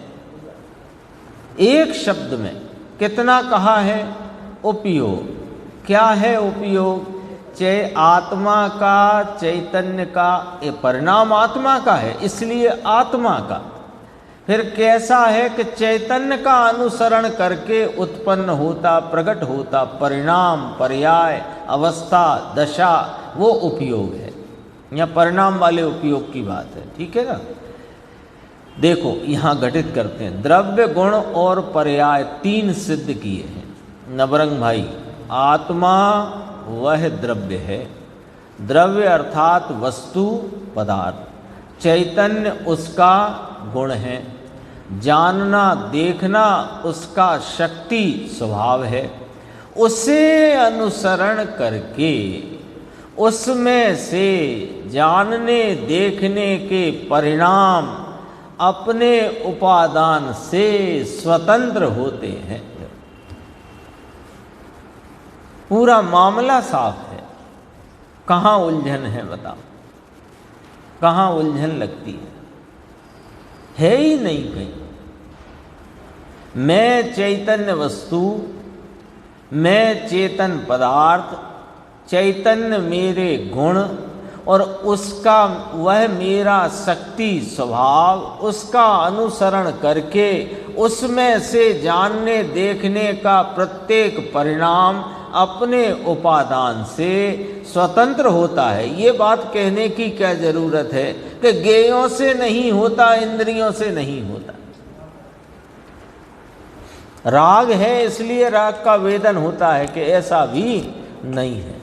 एक शब्द में कितना कहा है? उपयोग। क्या है उपयोग? आत्मा का, चैतन्य का, ये परिणाम आत्मा का है, इसलिए आत्मा का। फिर कैसा है कि चैतन्य का अनुसरण करके उत्पन्न होता, प्रकट होता परिणाम, पर्याय, अवस्था, दशा, वो उपयोग है। यहाँ परिणाम वाले उपयोग की बात है। ठीक है ना। देखो यहाँ घटित करते हैं, द्रव्य, गुण और पर्याय 3 सिद्ध किए हैं नवरंग भाई। आत्मा वह द्रव्य है, द्रव्य अर्थात वस्तु, पदार्थ। चैतन्य उसका गुण है, जानना, देखना उसका शक्ति, स्वभाव है। उसे अनुसरण करके उसमें से जानने, देखने के परिणाम अपने उपादान से स्वतंत्र होते हैं। पूरा मामला साफ है। कहाँ उलझन है बताओ? कहाँ उलझन लगती है ही नहीं कहीं। मैं चैतन्य वस्तु, मैं चेतन पदार्थ, चैतन्य मेरे गुण, और उसका वह मेरा शक्ति स्वभाव, उसका अनुसरण करके उसमें से जानने, देखने का प्रत्येक परिणाम अपने उपादान से स्वतंत्र होता है। ये बात कहने की क्या जरूरत है कि ज्ञेयों से नहीं होता, इंद्रियों से नहीं होता। राग है इसलिए राग का वेदन होता है कि ऐसा भी नहीं है।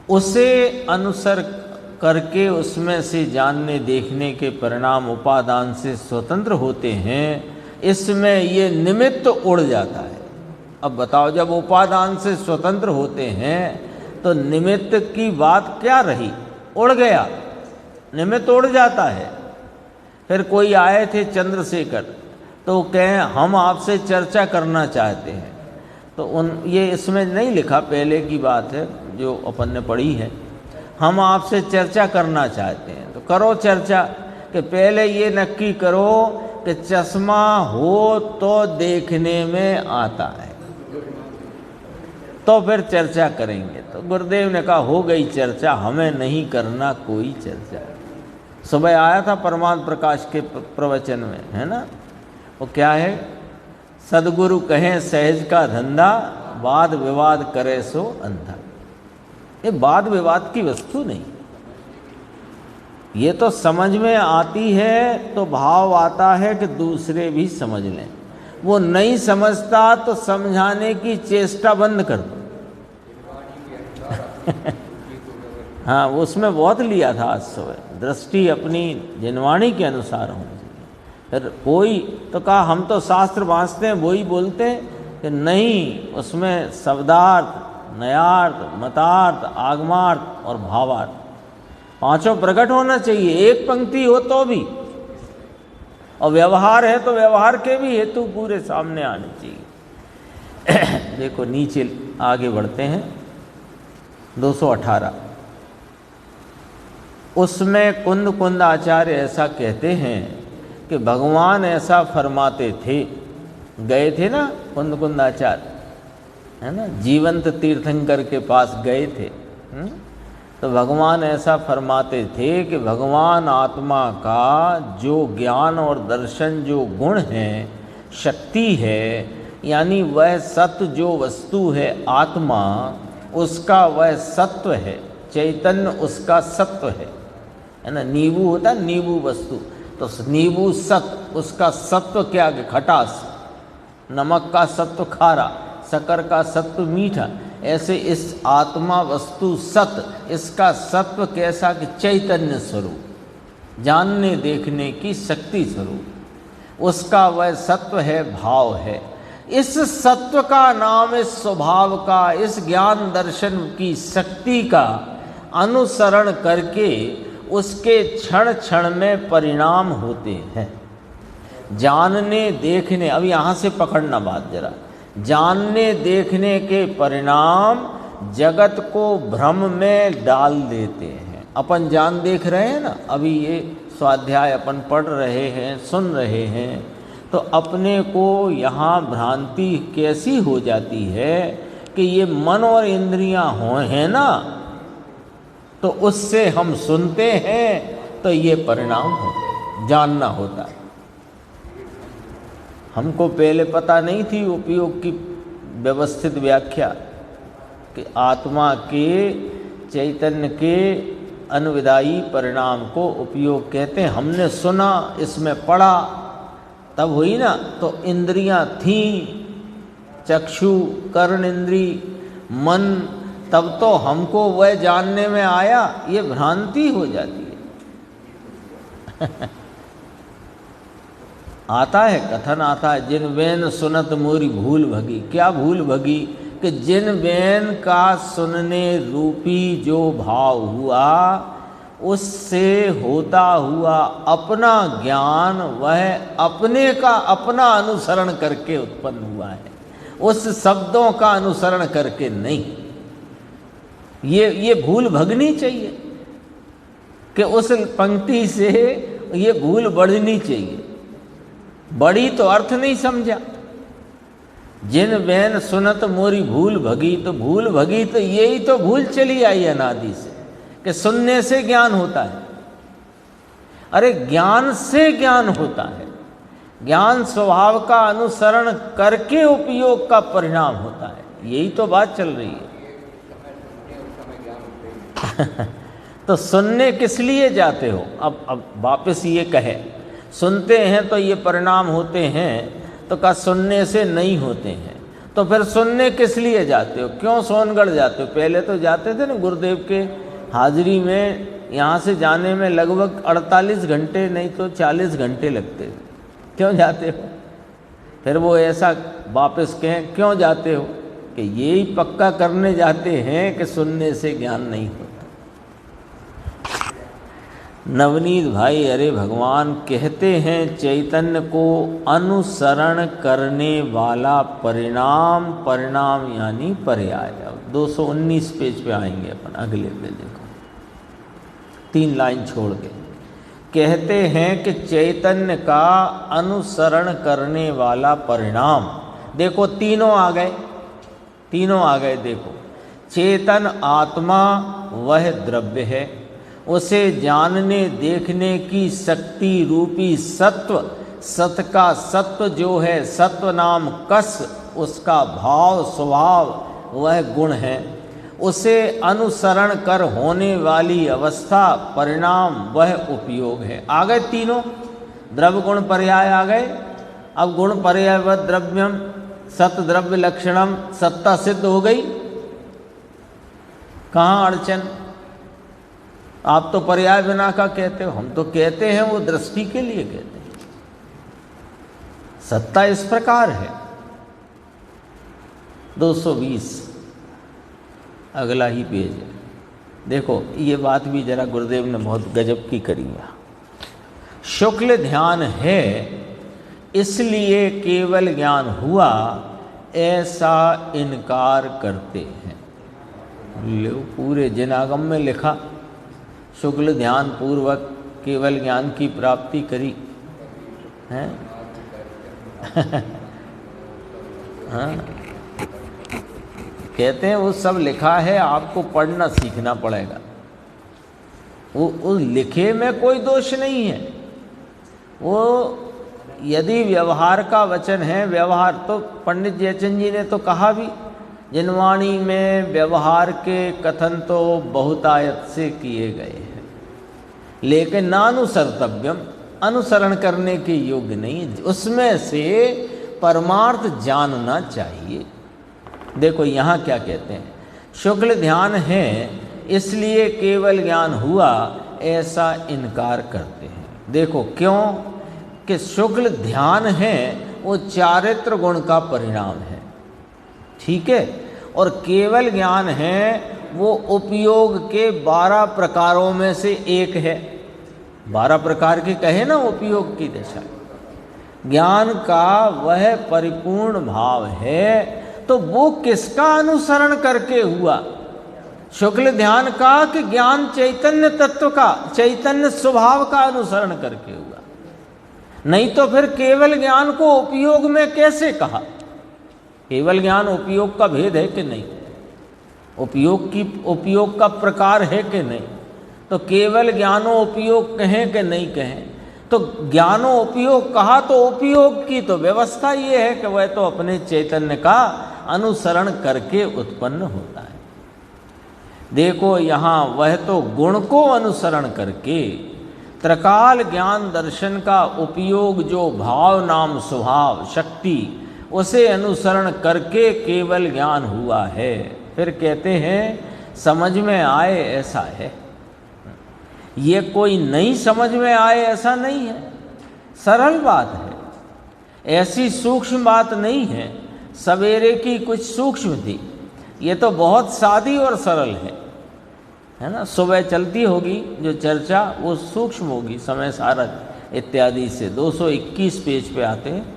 उसे अनुसर करके उसमें से जानने, देखने के परिणाम उपादान से स्वतंत्र होते हैं। इसमें ये निमित्त उड़ जाता है। अब बताओ, जब उपादान से स्वतंत्र होते हैं तो निमित्त की बात क्या रही? उड़ गया, निमित्त उड़ जाता है। फिर कोई आए थे चंद्रशेखर, तो कहें हम आपसे चर्चा करना चाहते हैं। तो ये इसमें नहीं लिखा, पहले की बात है जो अपन ने पढ़ी है। हम आपसे चर्चा करना चाहते हैं, तो करो चर्चा। कि पहले ये नक्की करो कि चश्मा हो तो देखने में आता है, तो फिर चर्चा करेंगे। तो गुरुदेव ने कहा हो गई चर्चा, हमें नहीं करना कोई चर्चा। सुबह आया था परमात्म प्रकाश के प्रवचन में, है ना, वो क्या है, सदगुरु कहें सहज का धंधा, वाद विवाद करे सो अंधा। ये वाद विवाद की वस्तु नहीं, ये तो समझ में आती है तो भाव आता है कि दूसरे भी समझ लें। वो नहीं समझता तो समझाने की चेष्टा बंद कर दो। हाँ, उसमें बहुत लिया था आज सुबह, दृष्टि अपनी जिनवाणी के अनुसार होनी चाहिए। फिर कोई तो कहा हम तो शास्त्र वाँचते हैं, वही बोलते हैं कि नहीं, उसमें शब्दार्थ, नयार्थ, मतार्थ, आगमार्थ और भावार्थ पांचों प्रकट होना चाहिए। एक पंक्ति हो तो भी, और व्यवहार है तो व्यवहार के भी हेतु पूरे सामने आने चाहिए। देखो नीचे आगे बढ़ते हैं, 218। उसमें कुंद आचार्य ऐसा कहते हैं कि भगवान ऐसा फरमाते थे। गए थे ना कुंद आचार्य, है ना, जीवंत तीर्थंकर के पास गए थे। तो भगवान ऐसा फरमाते थे कि भगवान आत्मा का जो ज्ञान और दर्शन जो गुण है, शक्ति है, यानी वह सत्य जो वस्तु है आत्मा, उसका वह सत्व है, चैतन्य उसका सत्व है ना। नींबू होता है नींबू वस्तु, तो नींबू सत्व, उसका सत्व क्या है, खटास, नमक का सत्व खारा, शक्कर का सत्व मीठा। ऐसे इस आत्मा वस्तु सत्य, इसका सत्व कैसा कि चैतन्य स्वरूप, जानने देखने की शक्ति स्वरूप, उसका वह सत्व है, भाव है। इस सत्व का नाम, इस स्वभाव का, इस ज्ञान दर्शन की शक्ति का अनुसरण करके उसके क्षण क्षण में परिणाम होते हैं। जानने देखने, अब यहाँ से पकड़ना बात जरा, जानने देखने के परिणाम जगत को भ्रम में डाल देते हैं। अपन जान देख रहे हैं ना, अभी ये स्वाध्याय अपन पढ़ रहे हैं, सुन रहे हैं, तो अपने को यहाँ भ्रांति कैसी हो जाती है कि ये मन और इंद्रियां हैं ना, तो उससे हम सुनते हैं तो ये परिणाम होते, जानना होता है। हमको पहले पता नहीं थी उपयोग की व्यवस्थित व्याख्या कि आत्मा के, चैतन्य के अनुविदायी परिणाम को उपयोग कहते हैं। हमने सुना, इसमें पढ़ा, तब हुई ना। तो इंद्रियां थीं, चक्षु, कर्ण इंद्री, मन, तब तो हमको वह जानने में आया। ये भ्रांति हो जाती है। आता है, कथन आता है, जिन बेन सुनत मोरी भूल भगी। क्या भूल भगी? कि जिन बेन का सुनने रूपी जो भाव हुआ, उससे होता हुआ अपना ज्ञान वह अपने का अपना अनुसरण करके उत्पन्न हुआ है, उस शब्दों का अनुसरण करके नहीं। ये भूल भगनी चाहिए कि उस पंक्ति से ये भूल बढ़नी चाहिए। बड़ी तो अर्थ नहीं समझा। जिन बैन सुनत मोरी भूल भगी, तो भूल भगी तो यही तो भूल चली आई अनादि से कि सुनने से ज्ञान होता है। अरे ज्ञान से ज्ञान होता है, ज्ञान स्वभाव का अनुसरण करके उपयोग का परिणाम होता है। यही तो बात चल रही है। तो सुनने किस लिए जाते हो? अब वापस ये कहे, सुनते हैं तो ये परिणाम होते हैं, तो क्या सुनने से नहीं होते हैं? तो फिर सुनने किस लिए जाते हो? क्यों सोनगढ़ जाते हो? पहले तो जाते थे ना गुरुदेव के हाजिरी में, यहाँ से जाने में लगभग 48 घंटे नहीं तो 40 घंटे लगते थे। क्यों जाते हो? फिर वो ऐसा वापस कहें क्यों जाते हो, कि यही पक्का करने जाते हैं कि सुनने से ज्ञान नहीं होता। नवनीत भाई, अरे भगवान कहते हैं चैतन्य को अनुसरण करने वाला परिणाम, परिणाम यानी पर्याय। 219 पेज पे आएंगे अपन, अगले पे देखो 3 लाइन छोड़ के कहते हैं कि चैतन्य का अनुसरण करने वाला परिणाम। देखो तीनों आ गए, तीनों आ गए। देखो चेतन आत्मा वह द्रव्य है, उसे जानने देखने की शक्ति रूपी सत्व, सत का सत्व जो है, सत्व नाम कस, उसका भाव स्वभाव वह गुण है। उसे अनुसरण कर होने वाली अवस्था परिणाम वह उपयोग है। आ गए तीनों, द्रव्य गुण पर्याय आ गए। अब गुण पर्यायवत द्रव्यम सत द्रव्य लक्षणम, सत्ता सिद्ध हो गई। कहाँ अड़चन? आप तो पर्याय बिना का कहते हो, हम तो कहते हैं वो दृष्टि के लिए कहते हैं। सत्ता इस प्रकार है। 220 अगला ही पेज है। देखो ये बात भी जरा गुरुदेव ने बहुत गजब की करी है। शुक्ल ध्यान है इसलिए केवल ज्ञान हुआ, ऐसा इनकार करते हैं। लो पूरे जिनागम में लिखा, शुक्ल ध्यान पूर्वक केवल ज्ञान की प्राप्ति करी है। हाँ? कहते हैं वो सब लिखा है, आपको पढ़ना सीखना पड़ेगा। वो लिखे में कोई दोष नहीं है। वो यदि व्यवहार का वचन है, व्यवहार तो पंडित जयचंद जी ने तो कहा भी, जिनवाणी में व्यवहार के कथन तो बहुतायत से किए गए हैं, लेकिन नानुसर्तव्यम, अनुसरण करने के योग्य नहीं। उसमें से परमार्थ जानना चाहिए। देखो यहाँ क्या कहते हैं, शुक्ल ध्यान है इसलिए केवल ज्ञान हुआ, ऐसा इनकार करते हैं। देखो क्यों कि शुक्ल ध्यान है वो चारित्र गुण का परिणाम है, ठीक है, और केवल ज्ञान है वो उपयोग के 12 प्रकारों में से एक है। 12 प्रकार के कहे ना उपयोग की दशा। ज्ञान का वह परिपूर्ण भाव है, तो वो किसका अनुसरण करके हुआ? शुक्ल ध्यान का कि ज्ञान चैतन्य तत्व का, चैतन्य स्वभाव का अनुसरण करके हुआ। नहीं तो फिर केवल ज्ञान को उपयोग में कैसे कहा? केवल ज्ञान उपयोग का भेद है कि नहीं? उपयोग का प्रकार है कि नहीं? तो केवल ज्ञानो उपयोग कहें कि नहीं कहें? तो ज्ञानो उपयोग कहा तो उपयोग की तो व्यवस्था ये है कि वह तो अपने चैतन्य का अनुसरण करके उत्पन्न होता है। देखो यहाँ वह तो गुण को अनुसरण करके, त्रिकाल ज्ञान दर्शन का उपयोग जो भाव नाम स्वभाव शक्ति, उसे अनुसरण करके केवल ज्ञान हुआ है। फिर कहते हैं समझ में आए ऐसा है। ये कोई नहीं समझ में आए ऐसा नहीं है, सरल बात है, ऐसी सूक्ष्म बात नहीं है। सवेरे की कुछ सूक्ष्म थी, ये तो बहुत सादी और सरल है ना। सुबह चलती होगी जो चर्चा वो सूक्ष्म होगी, समय सारथ इत्यादि से। 221 पेज पे आते हैं।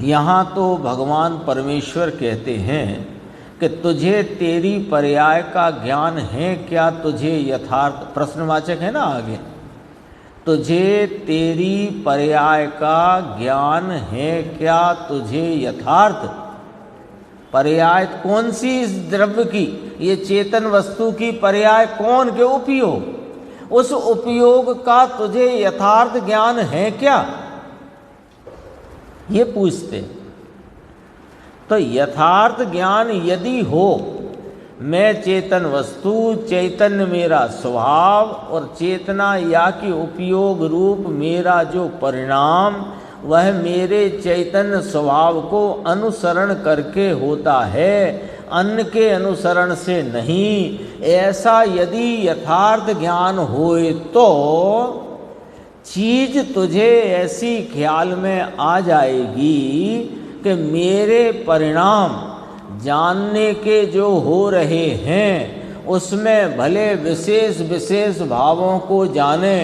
यहाँ तो भगवान परमेश्वर कहते हैं कि तुझे तेरी पर्याय का ज्ञान है क्या? तुझे यथार्थ, प्रश्नवाचक है ना आगे, तुझे तेरी पर्याय का ज्ञान है क्या? तुझे यथार्थ पर्याय कौन सी? इस द्रव्य की, ये चेतन वस्तु की पर्याय कौन के? उपयोग। उस उपयोग का तुझे यथार्थ ज्ञान है क्या? ये पूछते। तो यथार्थ ज्ञान यदि हो, मैं चेतन वस्तु, चैतन्य मेरा स्वभाव और चेतना या कि उपयोग रूप मेरा जो परिणाम, वह मेरे चैतन्य स्वभाव को अनुसरण करके होता है, अन्य के अनुसरण से नहीं। ऐसा यदि यथार्थ ज्ञान होए तो चीज तुझे ऐसी ख्याल में आ जाएगी कि मेरे परिणाम जानने के जो हो रहे हैं, उसमें भले विशेष विशेष भावों को जाने,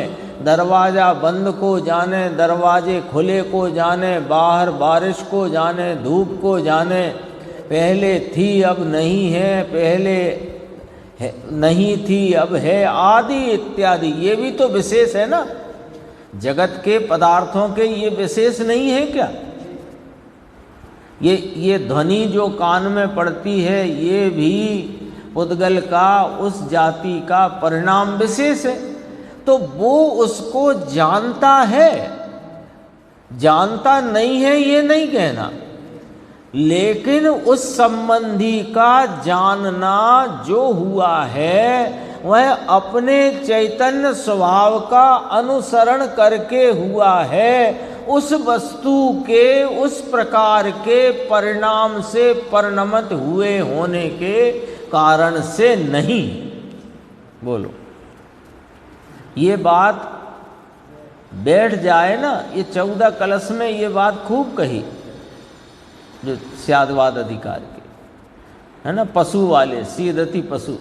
दरवाज़ा बंद को जाने, दरवाजे खुले को जाने, बाहर बारिश को जाने, धूप को जाने, पहले थी अब नहीं है, पहले है नहीं थी अब है, आदि इत्यादि। ये भी तो विशेष है ना, जगत के पदार्थों के ये विशेष नहीं है क्या? ये ध्वनि जो कान में पड़ती है, ये भी पुद्गल का, उस जाति का परिणाम विशेष है। तो वो उसको जानता है, जानता नहीं है ये नहीं कहना, लेकिन उस संबंधी का जानना जो हुआ है वह अपने चैतन्य स्वभाव का अनुसरण करके हुआ है, उस वस्तु के उस प्रकार के परिणाम से परिणमित हुए होने के कारण से नहीं। बोलो, ये बात बैठ जाए ना, ये 14 कलश में ये बात खूब कही जो स्यादवाद अधिकार के, है ना, पशु वाले, सीदति पशु।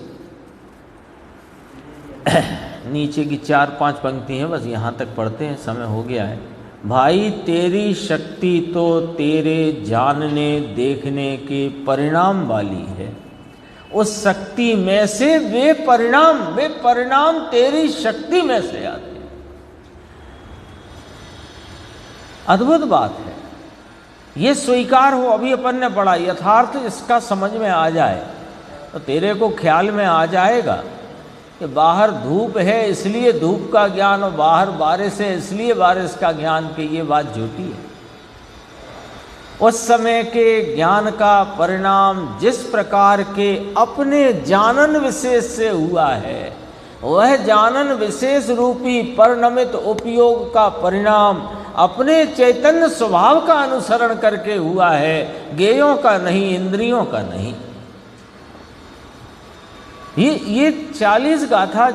नीचे की 4-5 पंक्ति हैं, बस यहाँ तक पढ़ते हैं, समय हो गया है। भाई तेरी शक्ति तो तेरे जानने देखने के परिणाम वाली है, उस शक्ति में से वे परिणाम तेरी शक्ति में से आते हैं। अद्भुत बात है, ये स्वीकार हो। अभी अपन ने पढ़ा, यथार्थ इसका समझ में आ जाए तो तेरे को ख्याल में आ जाएगा कि बाहर धूप है इसलिए धूप का ज्ञान, और बाहर बारिश है इसलिए बारिश का ज्ञान, कि ये बात झूठी है। उस समय के ज्ञान का परिणाम जिस प्रकार के अपने जानन विशेष से हुआ है, वह जानन विशेष रूपी परिणमित उपयोग का परिणाम अपने चैतन्य स्वभाव का अनुसरण करके हुआ है, ज्ञेयों का नहीं, इंद्रियों का नहीं। ये 40 गाथा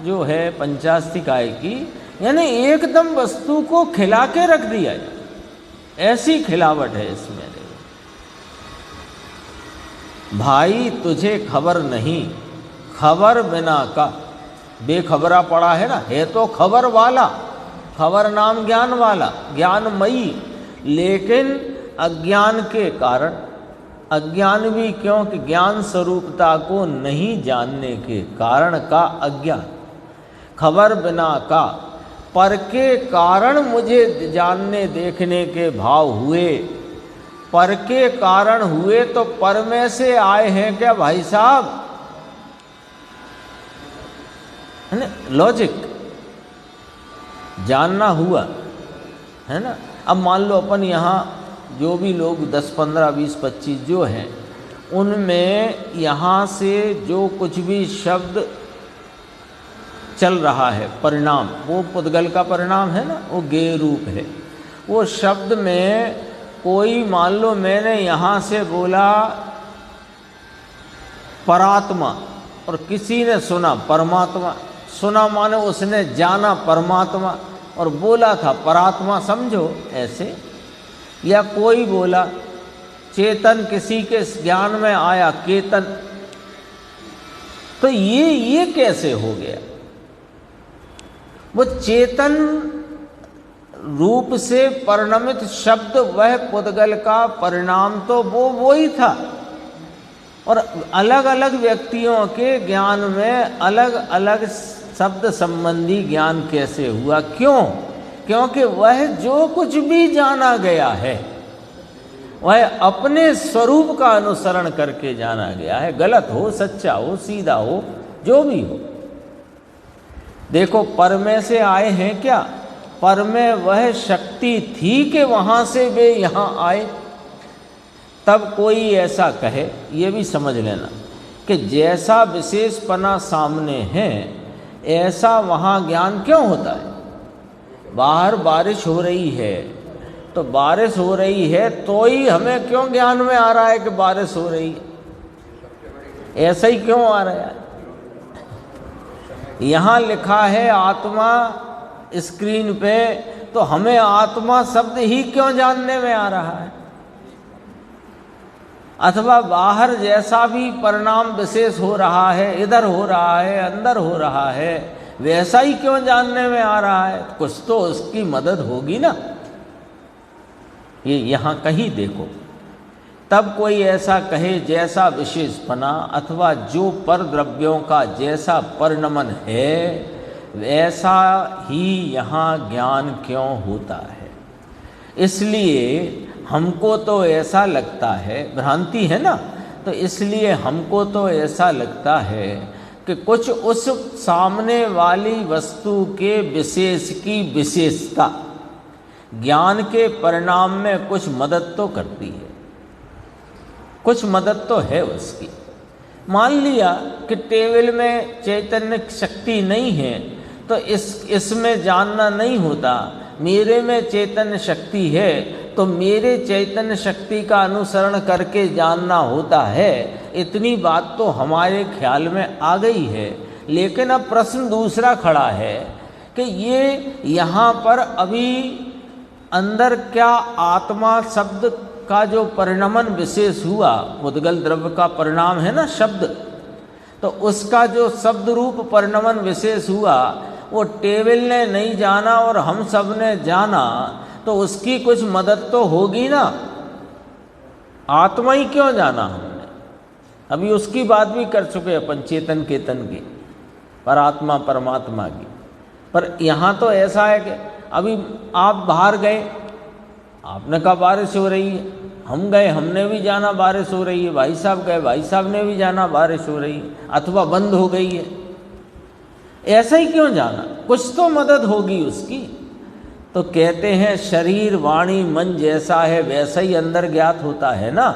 जो है पंचास्तिकाय की, यानी एकदम वस्तु को खिला के रख दिया जाए, ऐसी खिलावट है इसमें। भाई तुझे खबर नहीं, खबर बिना का, बेखबरा पड़ा है ना, है तो खबर वाला, खबर नाम ज्ञान वाला, ज्ञानमयी, लेकिन अज्ञान के कारण, अज्ञान भी क्योंकि ज्ञान स्वरूपता को नहीं जानने के कारण का अज्ञान, खबर बिना का, पर के कारण मुझे जानने देखने के भाव हुए, पर के कारण हुए तो पर में से आए हैं क्या भाई साहब? है ना, लॉजिक, जानना हुआ है ना। अब मान लो अपन यहाँ जो भी लोग 10, 15, 20, 25 जो हैं, उनमें यहाँ से जो कुछ भी शब्द चल रहा है परिणाम, वो पुद्गल का परिणाम है ना, वो ज्ञेय रूप है। वो शब्द में कोई, मान लो मैंने यहाँ से बोला परात्मा और किसी ने सुना परमात्मा, सुना माने उसने जाना परमात्मा और बोला था परात्मा, समझो ऐसे। या कोई बोला चेतन, किसी के ज्ञान में आया केतन, तो ये कैसे हो गया? वो चेतन रूप से परिणमित शब्द, वह पुद्गल का परिणाम तो वो ही था, और अलग अलग व्यक्तियों के ज्ञान में अलग अलग शब्द संबंधी ज्ञान कैसे हुआ? क्यों? क्योंकि वह जो कुछ भी जाना गया है वह अपने स्वरूप का अनुसरण करके जाना गया है, गलत हो, सच्चा हो, सीधा हो, जो भी हो। देखो, पर में से आए हैं क्या? पर में वह शक्ति थी कि वहाँ से वे यहाँ आए। तब कोई ऐसा कहे, ये भी समझ लेना कि जैसा विशेषपना सामने है ऐसा वहाँ ज्ञान क्यों होता है? बाहर बारिश हो रही है तो बारिश हो रही है तो ही हमें क्यों ज्ञान में आ रहा है कि बारिश हो रही है? ऐसा ही क्यों आ रहा है? यहाँ लिखा है आत्मा स्क्रीन पे, तो हमें आत्मा शब्द ही क्यों जानने में आ रहा है? अथवा बाहर जैसा भी परिणाम विशेष हो रहा है, इधर हो रहा है, अंदर हो रहा है, वैसा ही क्यों जानने में आ रहा है? कुछ तो उसकी मदद होगी ना। ये यहाँ कहीं देखो, तब कोई ऐसा कहे जैसा विशेषपना अथवा जो पर द्रव्यों का जैसा परिणमन है वैसा ही यहाँ ज्ञान क्यों होता है। इसलिए हमको तो ऐसा लगता है, भ्रांति है ना, तो इसलिए हमको तो ऐसा लगता है कि कुछ उस सामने वाली वस्तु के विशेष की विशेषता ज्ञान के परिणाम में कुछ मदद तो करती है, कुछ मदद तो है उसकी। मान लिया कि टेबल में चैतन्य शक्ति नहीं है तो इसमें जानना नहीं होता। मेरे में चैतन्य शक्ति है तो मेरे चैतन्य शक्ति का अनुसरण करके जानना होता है। इतनी बात तो हमारे ख्याल में आ गई है। लेकिन अब प्रश्न दूसरा खड़ा है कि ये यहाँ पर अभी अंदर क्या आत्मा शब्द का जो परिणमन विशेष हुआ, मुद्गल द्रव्य का परिणाम है ना शब्द, तो उसका जो शब्द रूप परिणमन विशेष हुआ वो टेबल ने नहीं जाना और हम सब ने जाना, तो उसकी कुछ मदद तो होगी ना। आत्मा ही क्यों जाना हमने, अभी उसकी बात भी कर चुके अपन, चेतन केतन की, परात्मा परमात्मा की। पर यहाँ तो ऐसा है कि अभी आप बाहर गए, आपने कहा बारिश हो रही है, हम गए, हमने भी जाना बारिश हो रही है, भाई साहब गए, भाई साहब ने भी जाना बारिश हो रही है, अथवा बंद हो गई है। ऐसा ही क्यों जाना, कुछ तो मदद होगी उसकी। तो कहते हैं शरीर वाणी मन जैसा है वैसा ही अंदर ज्ञात होता है ना।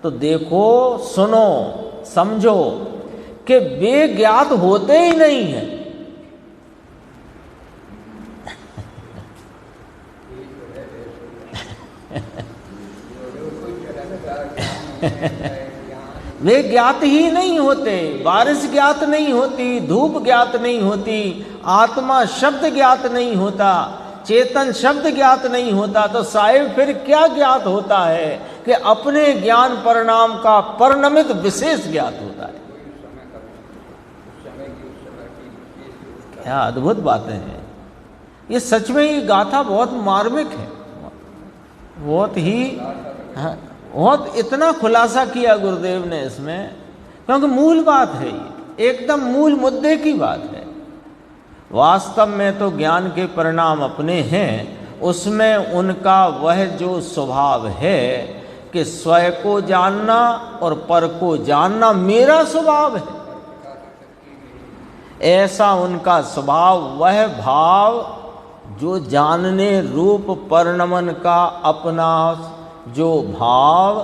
तो देखो, सुनो, समझो कि वे ज्ञात होते ही नहीं है। वे ज्ञात ही नहीं होते। बारिश ज्ञात नहीं होती, धूप ज्ञात नहीं होती, आत्मा शब्द ज्ञात नहीं होता, चेतन शब्द ज्ञात नहीं होता, तो साहिब फिर क्या ज्ञात होता है कि अपने ज्ञान परिणाम का परिणमित विशेष ज्ञात होता है। क्या अद्भुत बातें हैं ये, सच में ये गाथा बहुत मार्मिक है, बहुत ही बहुत इतना खुलासा किया गुरुदेव ने इसमें, क्योंकि मूल बात है ये, एकदम मूल मुद्दे की बात है। वास्तव में तो ज्ञान के परिणाम अपने हैं, उसमें उनका वह जो स्वभाव है कि स्वयं को जानना और पर को जानना मेरा स्वभाव है, ऐसा उनका स्वभाव, वह भाव जो जानने रूप परिणमन का अपना जो भाव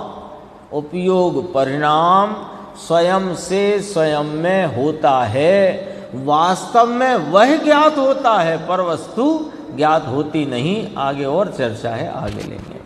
उपयोग परिणाम स्वयं से स्वयं में होता है, वास्तव में वह ज्ञात होता है, पर वस्तु ज्ञात होती नहीं। आगे और चर्चा है, आगे लेंगे।